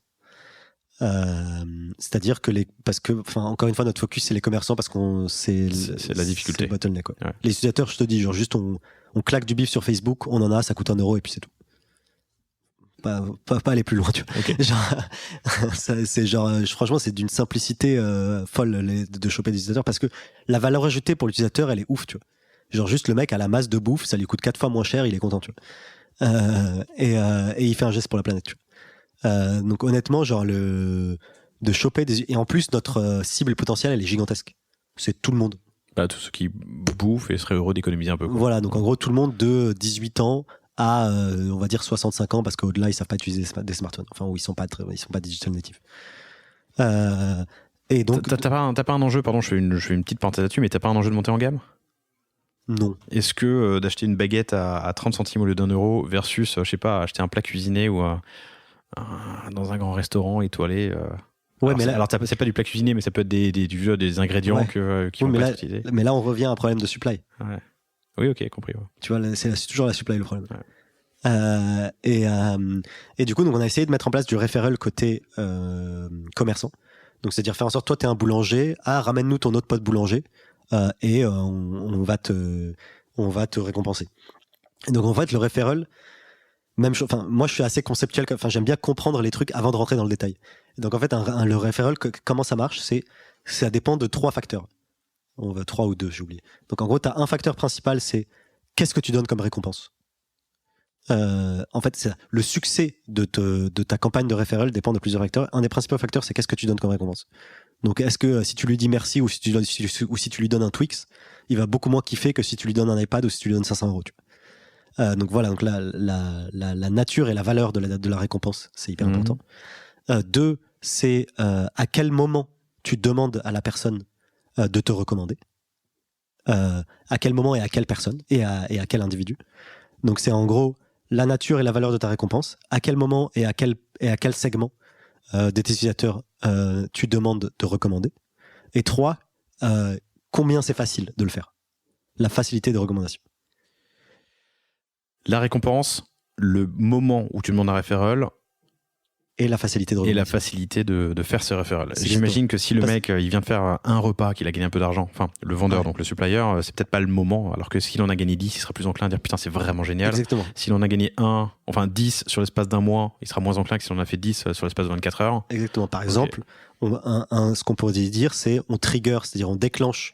C'est-à-dire que parce que encore une fois notre focus c'est les commerçants parce c'est la difficulté, c'est le bottleneck, quoi. Ouais. Les utilisateurs, je te dis, genre juste on claque du bif sur Facebook, on en a, ça coûte 1 € et puis c'est tout. Pas aller plus loin, tu vois. Okay. Genre, c'est genre, franchement, c'est d'une simplicité folle de choper des utilisateurs parce que la valeur ajoutée pour l'utilisateur, elle est ouf, tu vois. Genre juste le mec a la masse de bouffe, ça lui coûte 4 fois moins cher, il est content, tu vois. Et il fait un geste pour la planète, tu vois. Donc honnêtement, genre de choper et en plus notre cible potentielle, elle est gigantesque. C'est tout le monde. Bah, tous ceux qui bouffent et seraient heureux d'économiser un peu, quoi. Voilà, donc en gros tout le monde de 18 ans à on va dire 65 ans parce qu'au-delà ils savent pas utiliser des smartphones. Enfin, où ils sont pas digital native. Et donc t'as pas un enjeu, pardon, je fais une petite parenthèse là-dessus, mais t'as pas un enjeu de monter en gamme? Non. Est-ce que d'acheter une baguette à 30 centimes au lieu d'1 € versus, je sais pas, acheter un plat cuisiné ou dans un grand restaurant étoilé, ouais, alors c'est pas du plat cuisiné, mais ça peut être des ingrédients, ouais, qui vont pas être utilisés. Mais là, on revient à un problème de supply. Ouais. Oui, ok, compris. Ouais. Tu vois, c'est toujours la supply le problème. Ouais. Et du coup, donc on a essayé de mettre en place du referral côté commerçant. Donc c'est-à-dire faire en sorte, toi, t'es un boulanger, ramène-nous ton autre pote boulanger. Et on va te récompenser. Et donc en fait le referral, même chose. Enfin moi je suis assez conceptuel. Enfin j'aime bien comprendre les trucs avant de rentrer dans le détail. Et donc en fait le referral, comment ça marche, ça dépend de 3 facteurs. 3 ou 2, j'ai oublié. Donc en gros t'as un facteur principal, c'est qu'est-ce que tu donnes comme récompense. En fait le succès de ta campagne de referral dépend de plusieurs facteurs. Un des principaux facteurs, c'est qu'est-ce que tu donnes comme récompense. Donc, est-ce que si tu lui dis merci ou si tu lui donnes un Twix, il va beaucoup moins kiffer que si tu lui donnes un iPad ou si tu lui donnes 500 €, tu vois. Donc voilà, donc la nature et la valeur de la récompense, c'est hyper important. 2, c'est à quel moment tu demandes à la personne de te recommander. À quel moment et à quelle personne et à quel individu. Donc c'est en gros la nature et la valeur de ta récompense, à quel moment et à quel segment des utilisateurs tu demandes de recommander. Et 3, combien c'est facile de le faire. La facilité de recommandation. La récompense, le moment où tu demandes un referral, et la facilité de recommandation. Et la facilité de faire ce referral. J'imagine que si le mec il vient de faire un repas, qu'il a gagné un peu d'argent, enfin le vendeur, donc le supplier, c'est peut-être pas le moment, alors que s'il en a gagné 10, il sera plus enclin à dire putain c'est vraiment génial. Exactement. S'il en a gagné 10 sur l'espace d'un mois, il sera moins enclin que s'il en a fait 10 sur l'espace de 24 heures. Exactement. Par exemple, ce qu'on pourrait dire, c'est on trigger, c'est-à-dire on déclenche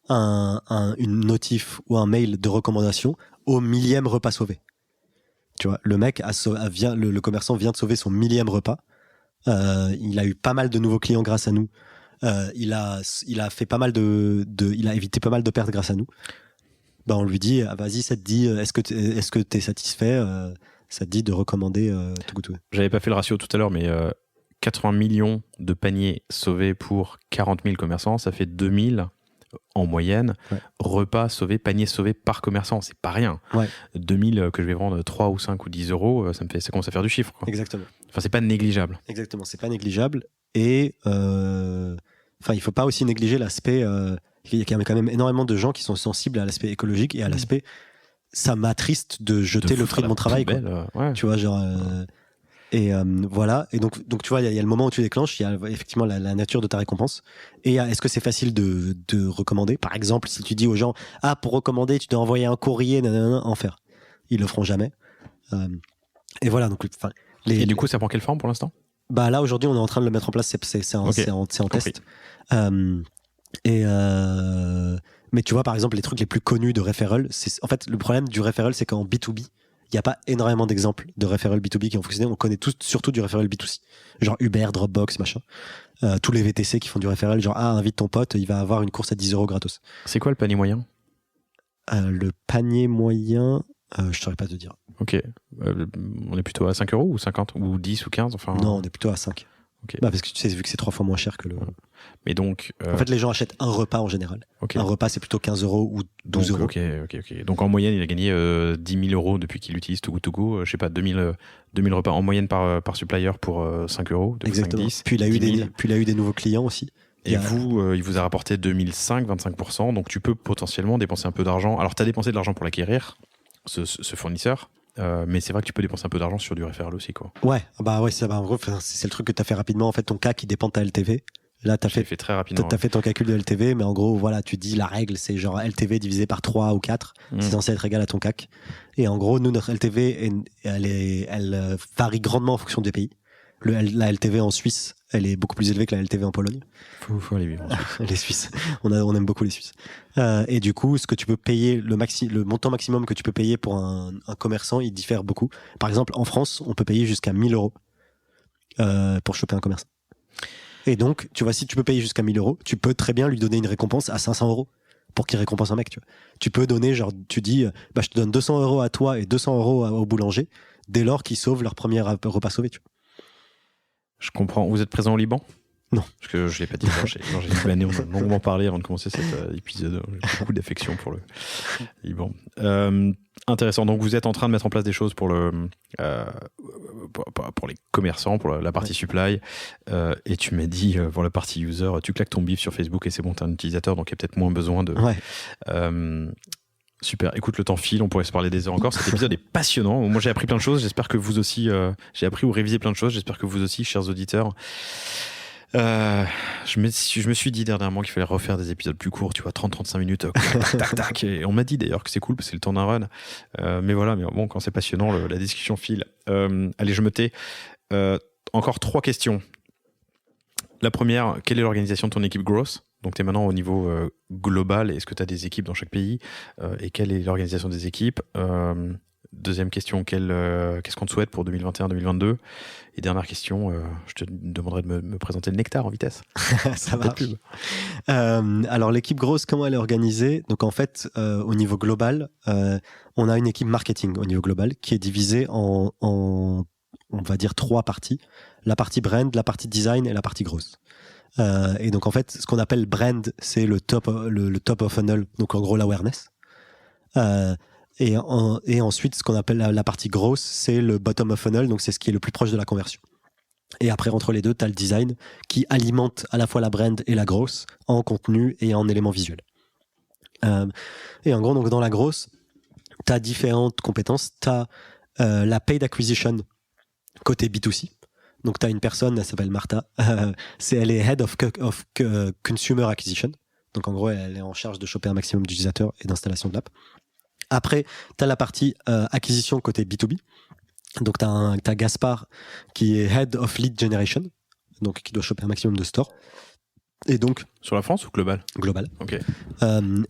une notif ou un mail de recommandation au 1000e repas sauvé. Tu vois, le mec le commerçant vient de sauver son 1000e repas. Il a eu pas mal de nouveaux clients grâce à nous. Il a fait pas mal il a évité pas mal de pertes grâce à nous. On lui dit, vas-y, ça te dit, est-ce que t'es satisfait, ça te dit de recommander tout. J'avais pas fait le ratio tout à l'heure, mais 80 millions de paniers sauvés pour 40 000 commerçants, ça fait 2000 en moyenne, repas sauvés, paniers sauvés par commerçant, c'est pas rien. 2000 que je vais vendre 3 ou 5 ou 10 €, ça commence à faire du chiffre, quoi. Exactement. Enfin, c'est pas négligeable. Exactement, c'est pas négligeable. Et il faut pas aussi négliger l'aspect. Il y a quand même énormément de gens qui sont sensibles à l'aspect écologique et à l'aspect. Ça m'attriste de jeter le fruit de mon travail, quoi. Tu vois, genre. Et voilà. Et donc tu vois, il y a le moment où tu déclenches, il y a effectivement la nature de ta récompense. Et est-ce que c'est facile de recommander? Par exemple, si tu dis aux gens, pour recommander, tu dois envoyer un courrier, en faire. Ils le feront jamais. Et voilà, donc Et du coup, ça prend quelle forme pour l'instant? Bah là aujourd'hui, on est en train de le mettre en place. C'est en test. Mais tu vois, par exemple, les trucs les plus connus de referral, en fait, le problème du referral, c'est qu'en B2B, il n'y a pas énormément d'exemples de referral B2B qui ont fonctionné. On connaît tous, surtout du referral B2C. Genre Uber, Dropbox, machin. Tous les VTC qui font du referral, genre, invite ton pote, il va avoir une course à 10 € gratos. C'est quoi le panier moyen? Le panier moyen, je saurais pas te dire. Ok. On est plutôt à 5 € ou 50 ou 10 ou 15 enfin... Non, on est plutôt à 5. Okay. Bah parce que tu sais, vu que c'est 3 fois moins cher que le... Mais donc... En fait, les gens achètent un repas en général. Okay. Un repas, c'est plutôt 15 € ou 12 €. Ok. Donc en moyenne, il a gagné 10 000 € depuis qu'il utilise Too Good To Go. Je sais pas, 2000 repas en moyenne par supplier pour 5 €. Exactement. 5, 10, puis il a eu des nouveaux clients aussi. Et il vous a rapporté 25%. Donc tu peux potentiellement dépenser un peu d'argent. Alors tu as dépensé de l'argent pour l'acquérir, ce fournisseur. Mais c'est vrai que tu peux dépenser un peu d'argent sur du referral aussi, quoi. Ouais, en gros, c'est le truc que tu as fait rapidement. En fait, ton CAC, il dépend de ta LTV. Là, tu as fait très rapidement. Tu as fait ton calcul de LTV, mais en gros, voilà, tu dis la règle, c'est genre LTV divisé par 3 ou 4. C'est censé être égal à ton CAC. Et en gros, nous, notre LTV, elle varie grandement en fonction des pays. La LTV en Suisse, elle est beaucoup plus élevée que la LTV en Pologne. Faut aller vivre en Suisse. Les Suisses, on aime beaucoup les Suisses. Et du coup, ce que tu peux payer, le montant maximum que tu peux payer pour un commerçant, il diffère beaucoup. Par exemple, en France, on peut payer jusqu'à 1 000 € pour choper un commerçant. Et donc, tu vois, si tu peux payer jusqu'à 1 000 €, tu peux très bien lui donner une récompense à 500 € pour qu'il récompense un mec. Tu peux donner, genre, tu dis, je te donne 200 € à toi et 200 € au boulanger dès lors qu'ils sauvent leur premier repas sauvé. Tu vois. Je comprends. Vous êtes présent au Liban? Non. Parce que je ne l'ai pas dit. J'ai Libanais, on a longuement parlé avant de commencer cet épisode. J'ai beaucoup d'affection pour le Liban. Intéressant. Donc, vous êtes en train de mettre en place des choses pour les commerçants, pour la partie supply. Et tu m'as dit, pour la partie user, tu claques ton bif sur Facebook et c'est bon, tu es un utilisateur, donc il y a peut-être moins besoin de... Ouais. Super, écoute, le temps file, on pourrait se parler des heures encore. Cet épisode est passionnant. Moi, j'ai appris plein de choses. J'espère que vous aussi, j'ai appris ou révisé plein de choses. J'espère que vous aussi, chers auditeurs. Je me suis dit dernièrement qu'il fallait refaire des épisodes plus courts, tu vois, 30-35 minutes. Tac. Et on m'a dit d'ailleurs que c'est cool parce que c'est le temps d'un run. Mais voilà, mais bon, quand c'est passionnant, la discussion file. Allez, je me tais. Encore 3 questions. La première, quelle est l'organisation de ton équipe growth? Donc, tu es maintenant au niveau global. Est-ce que tu as des équipes dans chaque pays? Et quelle est l'organisation des équipes? Deuxième question, qu'est-ce qu'on te souhaite pour 2021-2022? Et dernière question, je te demanderai de me présenter le nectar en vitesse. Ça marche. Alors, l'équipe grosse, comment elle est organisée? Donc, en fait, au niveau global, on a une équipe marketing au niveau global qui est divisée en on va dire 3 parties. La partie brand, la partie design et la partie grosse. Et donc, en fait, ce qu'on appelle brand, c'est le top of funnel, donc en gros l'awareness. Et ensuite, ce qu'on appelle la partie grosse, c'est le bottom of funnel, donc c'est ce qui est le plus proche de la conversion. Et après, entre les deux, tu as le design qui alimente à la fois la brand et la grosse en contenu et en éléments visuels. Et en gros, donc dans la grosse, tu as différentes compétences. Tu as la paid acquisition côté B2C. Donc, tu as une personne, elle s'appelle Martha. Elle est Head of Consumer Acquisition. Donc, en gros, elle est en charge de choper un maximum d'utilisateurs et d'installation de l'app. Après, tu as la partie acquisition côté B2B. Donc, tu as Gaspard qui est Head of Lead Generation. Donc, qui doit choper un maximum de stores. Et donc... Sur la France ou global? Global. Ok.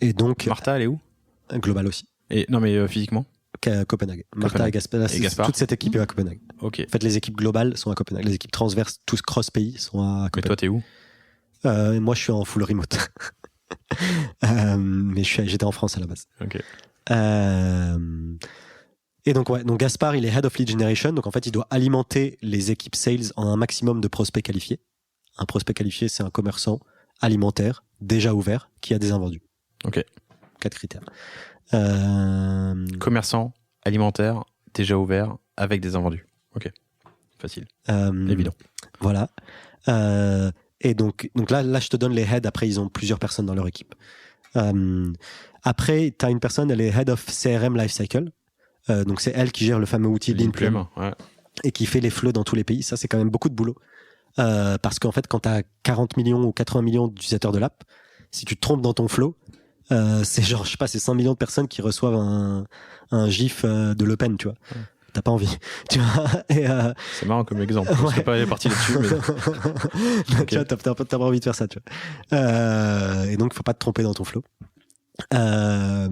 Et donc... Martha, elle est où? Global aussi. Et, non, mais physiquement? Copenhague. Martha et Gaspard. Toute cette équipe est à Copenhague. Ok. En fait, les équipes globales sont à Copenhague. Les équipes transverses, tous cross-pays, sont à Copenhague. Mais toi, t'es où? Moi, je suis en full remote. Mais j'étais en France à la base. Ok. Et donc, donc Gaspard, il est Head of Lead Generation. Donc, en fait, il doit alimenter les équipes sales en un maximum de prospects qualifiés. Un prospect qualifié, c'est un commerçant alimentaire, déjà ouvert, qui a des invendus. Ok. 4 critères. Commerçant, alimentaire, déjà ouvert, avec des invendus. Ok. Facile. Évident. Voilà. Et donc là, je te donne les heads. Après, ils ont plusieurs personnes dans leur équipe. Après, tu as une personne, elle est Head of CRM Lifecycle. Donc, c'est elle qui gère le fameux outil Leanplum. Ouais. Et qui fait les flows dans tous les pays. Ça, c'est quand même beaucoup de boulot. Parce qu'en fait, quand tu as 40 millions ou 80 millions d'utilisateurs de l'app, si tu te trompes dans ton flow, c'est genre, je sais pas, c'est 100 millions de personnes qui reçoivent un GIF de Le Pen, tu vois. t'as pas envie. Tu vois, c'est marrant comme exemple. Je serais pas parti là-dessus. Mais... Tu vois, t'as pas envie de faire ça. Tu vois. Et donc, faut pas te tromper dans ton flow. Je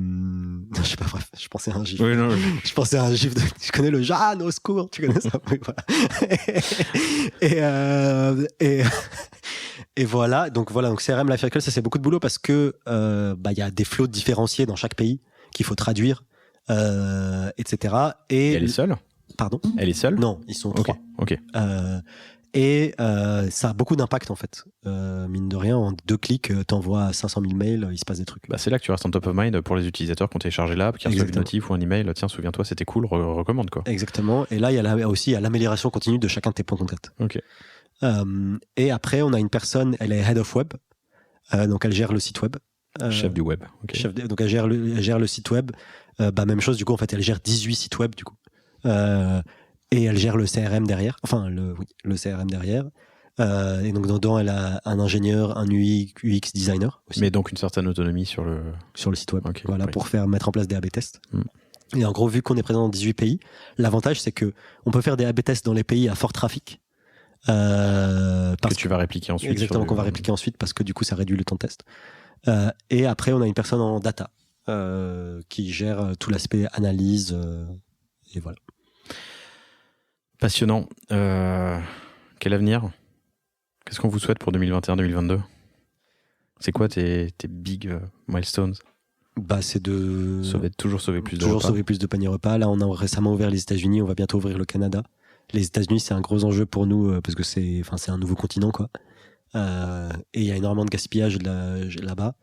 sais pas, bref, je pensais à un gif. Oui, non, je pensais à un gif tu connais le Jeanne au secours, tu connais ça? Oui, voilà. Et voilà, donc CRM Lifecycle, ça c'est beaucoup de boulot parce que y a des flows différenciés dans chaque pays qu'il faut traduire, etc. Et elle est seule? Pardon? Elle est seule? Non, ils sont 3. Ok. Et ça a beaucoup d'impact en fait. Mine de rien, en 2 clics, t'envoies 500 000 mails, il se passe des trucs. C'est là que tu restes en top of mind pour les utilisateurs qui ont téléchargé l'app, qui reçoivent une notif ou un email. Tiens, souviens-toi, c'était cool, recommande quoi. Exactement. Et là, il y a aussi l'amélioration continue de chacun de tes points de contact. Ok. Et après, on a une personne, elle est head of web, donc elle gère le site web. Chef du web. Okay. Donc elle gère le site web. Même chose du coup, en fait, elle gère 18 sites web du coup. Et elle gère le CRM derrière, enfin le CRM derrière. Et donc dedans, elle a un ingénieur, un UX designer aussi. Mais donc une certaine autonomie sur le site web, okay, voilà, oui. pour mettre en place des A/B tests. Et en gros, vu qu'on est présent dans 18 pays, l'avantage c'est que on peut faire des A/B tests dans les pays à fort trafic. Que tu vas répliquer ensuite. Exactement, qu'on va répliquer ensuite parce que du coup ça réduit le temps de test. Et après, on a une personne en data qui gère tout l'aspect analyse et voilà. Passionnant. Quel avenir? Qu'est-ce qu'on vous souhaite pour 2021-2022? C'est quoi tes big milestones? C'est de toujours sauver plus de paniers repas. Là, on a récemment ouvert les États-Unis, on va bientôt ouvrir le Canada. Les États-Unis, c'est un gros enjeu pour nous parce que c'est un nouveau continent, quoi. Et il y a énormément de gaspillage là-bas.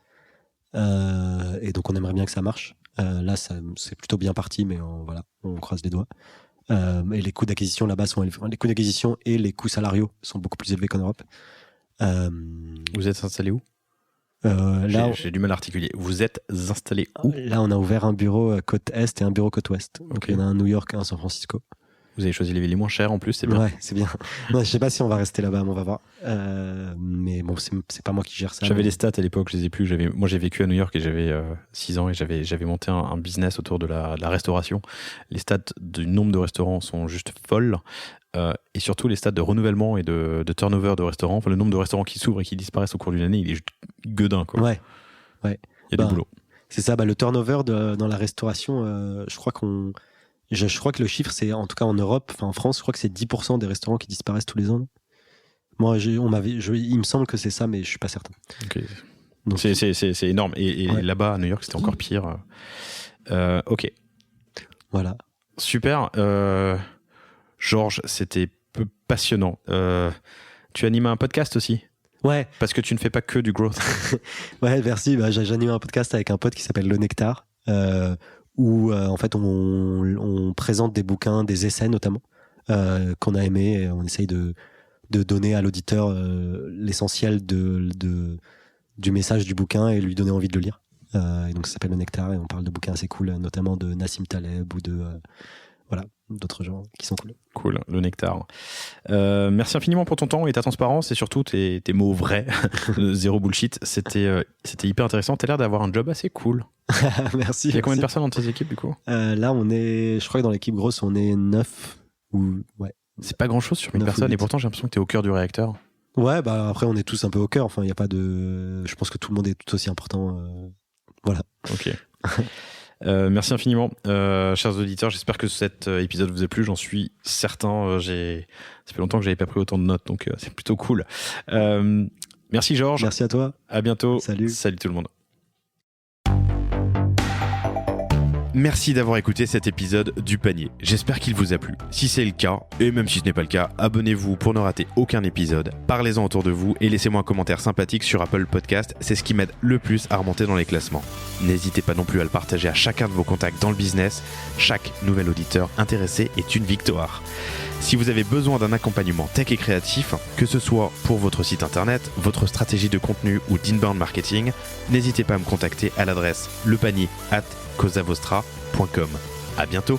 Et donc, on aimerait bien que ça marche. Là, c'est plutôt bien parti, mais on croise les doigts. Et les coûts d'acquisition là-bas les coûts d'acquisition et les coûts salariaux sont beaucoup plus élevés qu'en Europe. Vous êtes installé où? J'ai du mal à articuler. Vous êtes installé où? Là, on a ouvert un bureau côte Est et un bureau côte Ouest. Donc, il y en a un à New York et un à San Francisco. Vous avez choisi les villes les moins chères en plus, c'est bien. Ouais, c'est bien. Non, je sais pas si on va rester là-bas, mais on va voir. Mais bon, c'est pas moi qui gère ça. J'avais les stats à l'époque, je les ai plus. Moi, j'ai vécu à New York et j'avais 6 ans et j'avais monté un business autour de la restauration. Les stats du nombre de restaurants sont juste folles. Et surtout, les stats de renouvellement et de turnover de restaurants. Enfin, le nombre de restaurants qui s'ouvrent et qui disparaissent au cours d'une année, il est juste gueudin, quoi. Ouais. Il y a du boulot. C'est ça, le turnover dans la restauration, je crois que le chiffre, c'est en tout cas en Europe, en France, je crois que c'est 10% des restaurants qui disparaissent tous les ans. Moi, il me semble que c'est ça, mais je suis pas certain. Okay. Donc, c'est énorme. Et là-bas, à New York, c'était encore pire. Ok. Voilà. Super. Georges, c'était passionnant. Tu animes un podcast aussi? Ouais. Parce que tu ne fais pas que du growth. Ouais, merci. J'anime un podcast avec un pote qui s'appelle Le Nectar. Où en fait on présente des bouquins, des essais notamment qu'on a aimés, et on essaye de donner à l'auditeur l'essentiel du message du bouquin et lui donner envie de le lire. Et donc ça s'appelle Le Nectar et on parle de bouquins assez cool, notamment de Nassim Taleb ou d'autres gens qui sont cool. Cool, Le Nectar. Merci infiniment pour ton temps et ta transparence et surtout tes mots vrais, zéro bullshit. C'était hyper intéressant. T'as l'air d'avoir un job assez cool. Merci. Il y a combien de personnes dans tes équipes du coup? Là, je crois que dans l'équipe grosse, on est 9 ouais. C'est pas grand chose sur une personne et pourtant j'ai l'impression que t'es au cœur du réacteur. Ouais, après on est tous un peu au cœur. Enfin, il y a pas de. Je pense que tout le monde est tout aussi important. Voilà. Ok. Merci infiniment, chers auditeurs. J'espère que cet épisode vous a plu. J'en suis certain. Ça fait longtemps que j'avais pas pris autant de notes, donc c'est plutôt cool. Merci Georges. Merci à toi. À bientôt. Salut. Salut tout le monde. Merci d'avoir écouté cet épisode du panier. J'espère qu'il vous a plu. Si c'est le cas, et même si ce n'est pas le cas, abonnez-vous pour ne rater aucun épisode. Parlez-en autour de vous et laissez-moi un commentaire sympathique sur Apple Podcast. C'est ce qui m'aide le plus à remonter dans les classements. N'hésitez pas non plus à le partager à chacun de vos contacts dans le business. Chaque nouvel auditeur intéressé est une victoire. Si vous avez besoin d'un accompagnement tech et créatif, que ce soit pour votre site internet, votre stratégie de contenu ou d'inbound marketing, n'hésitez pas à me contacter à l'adresse lepanier@causavostra.com. À bientôt.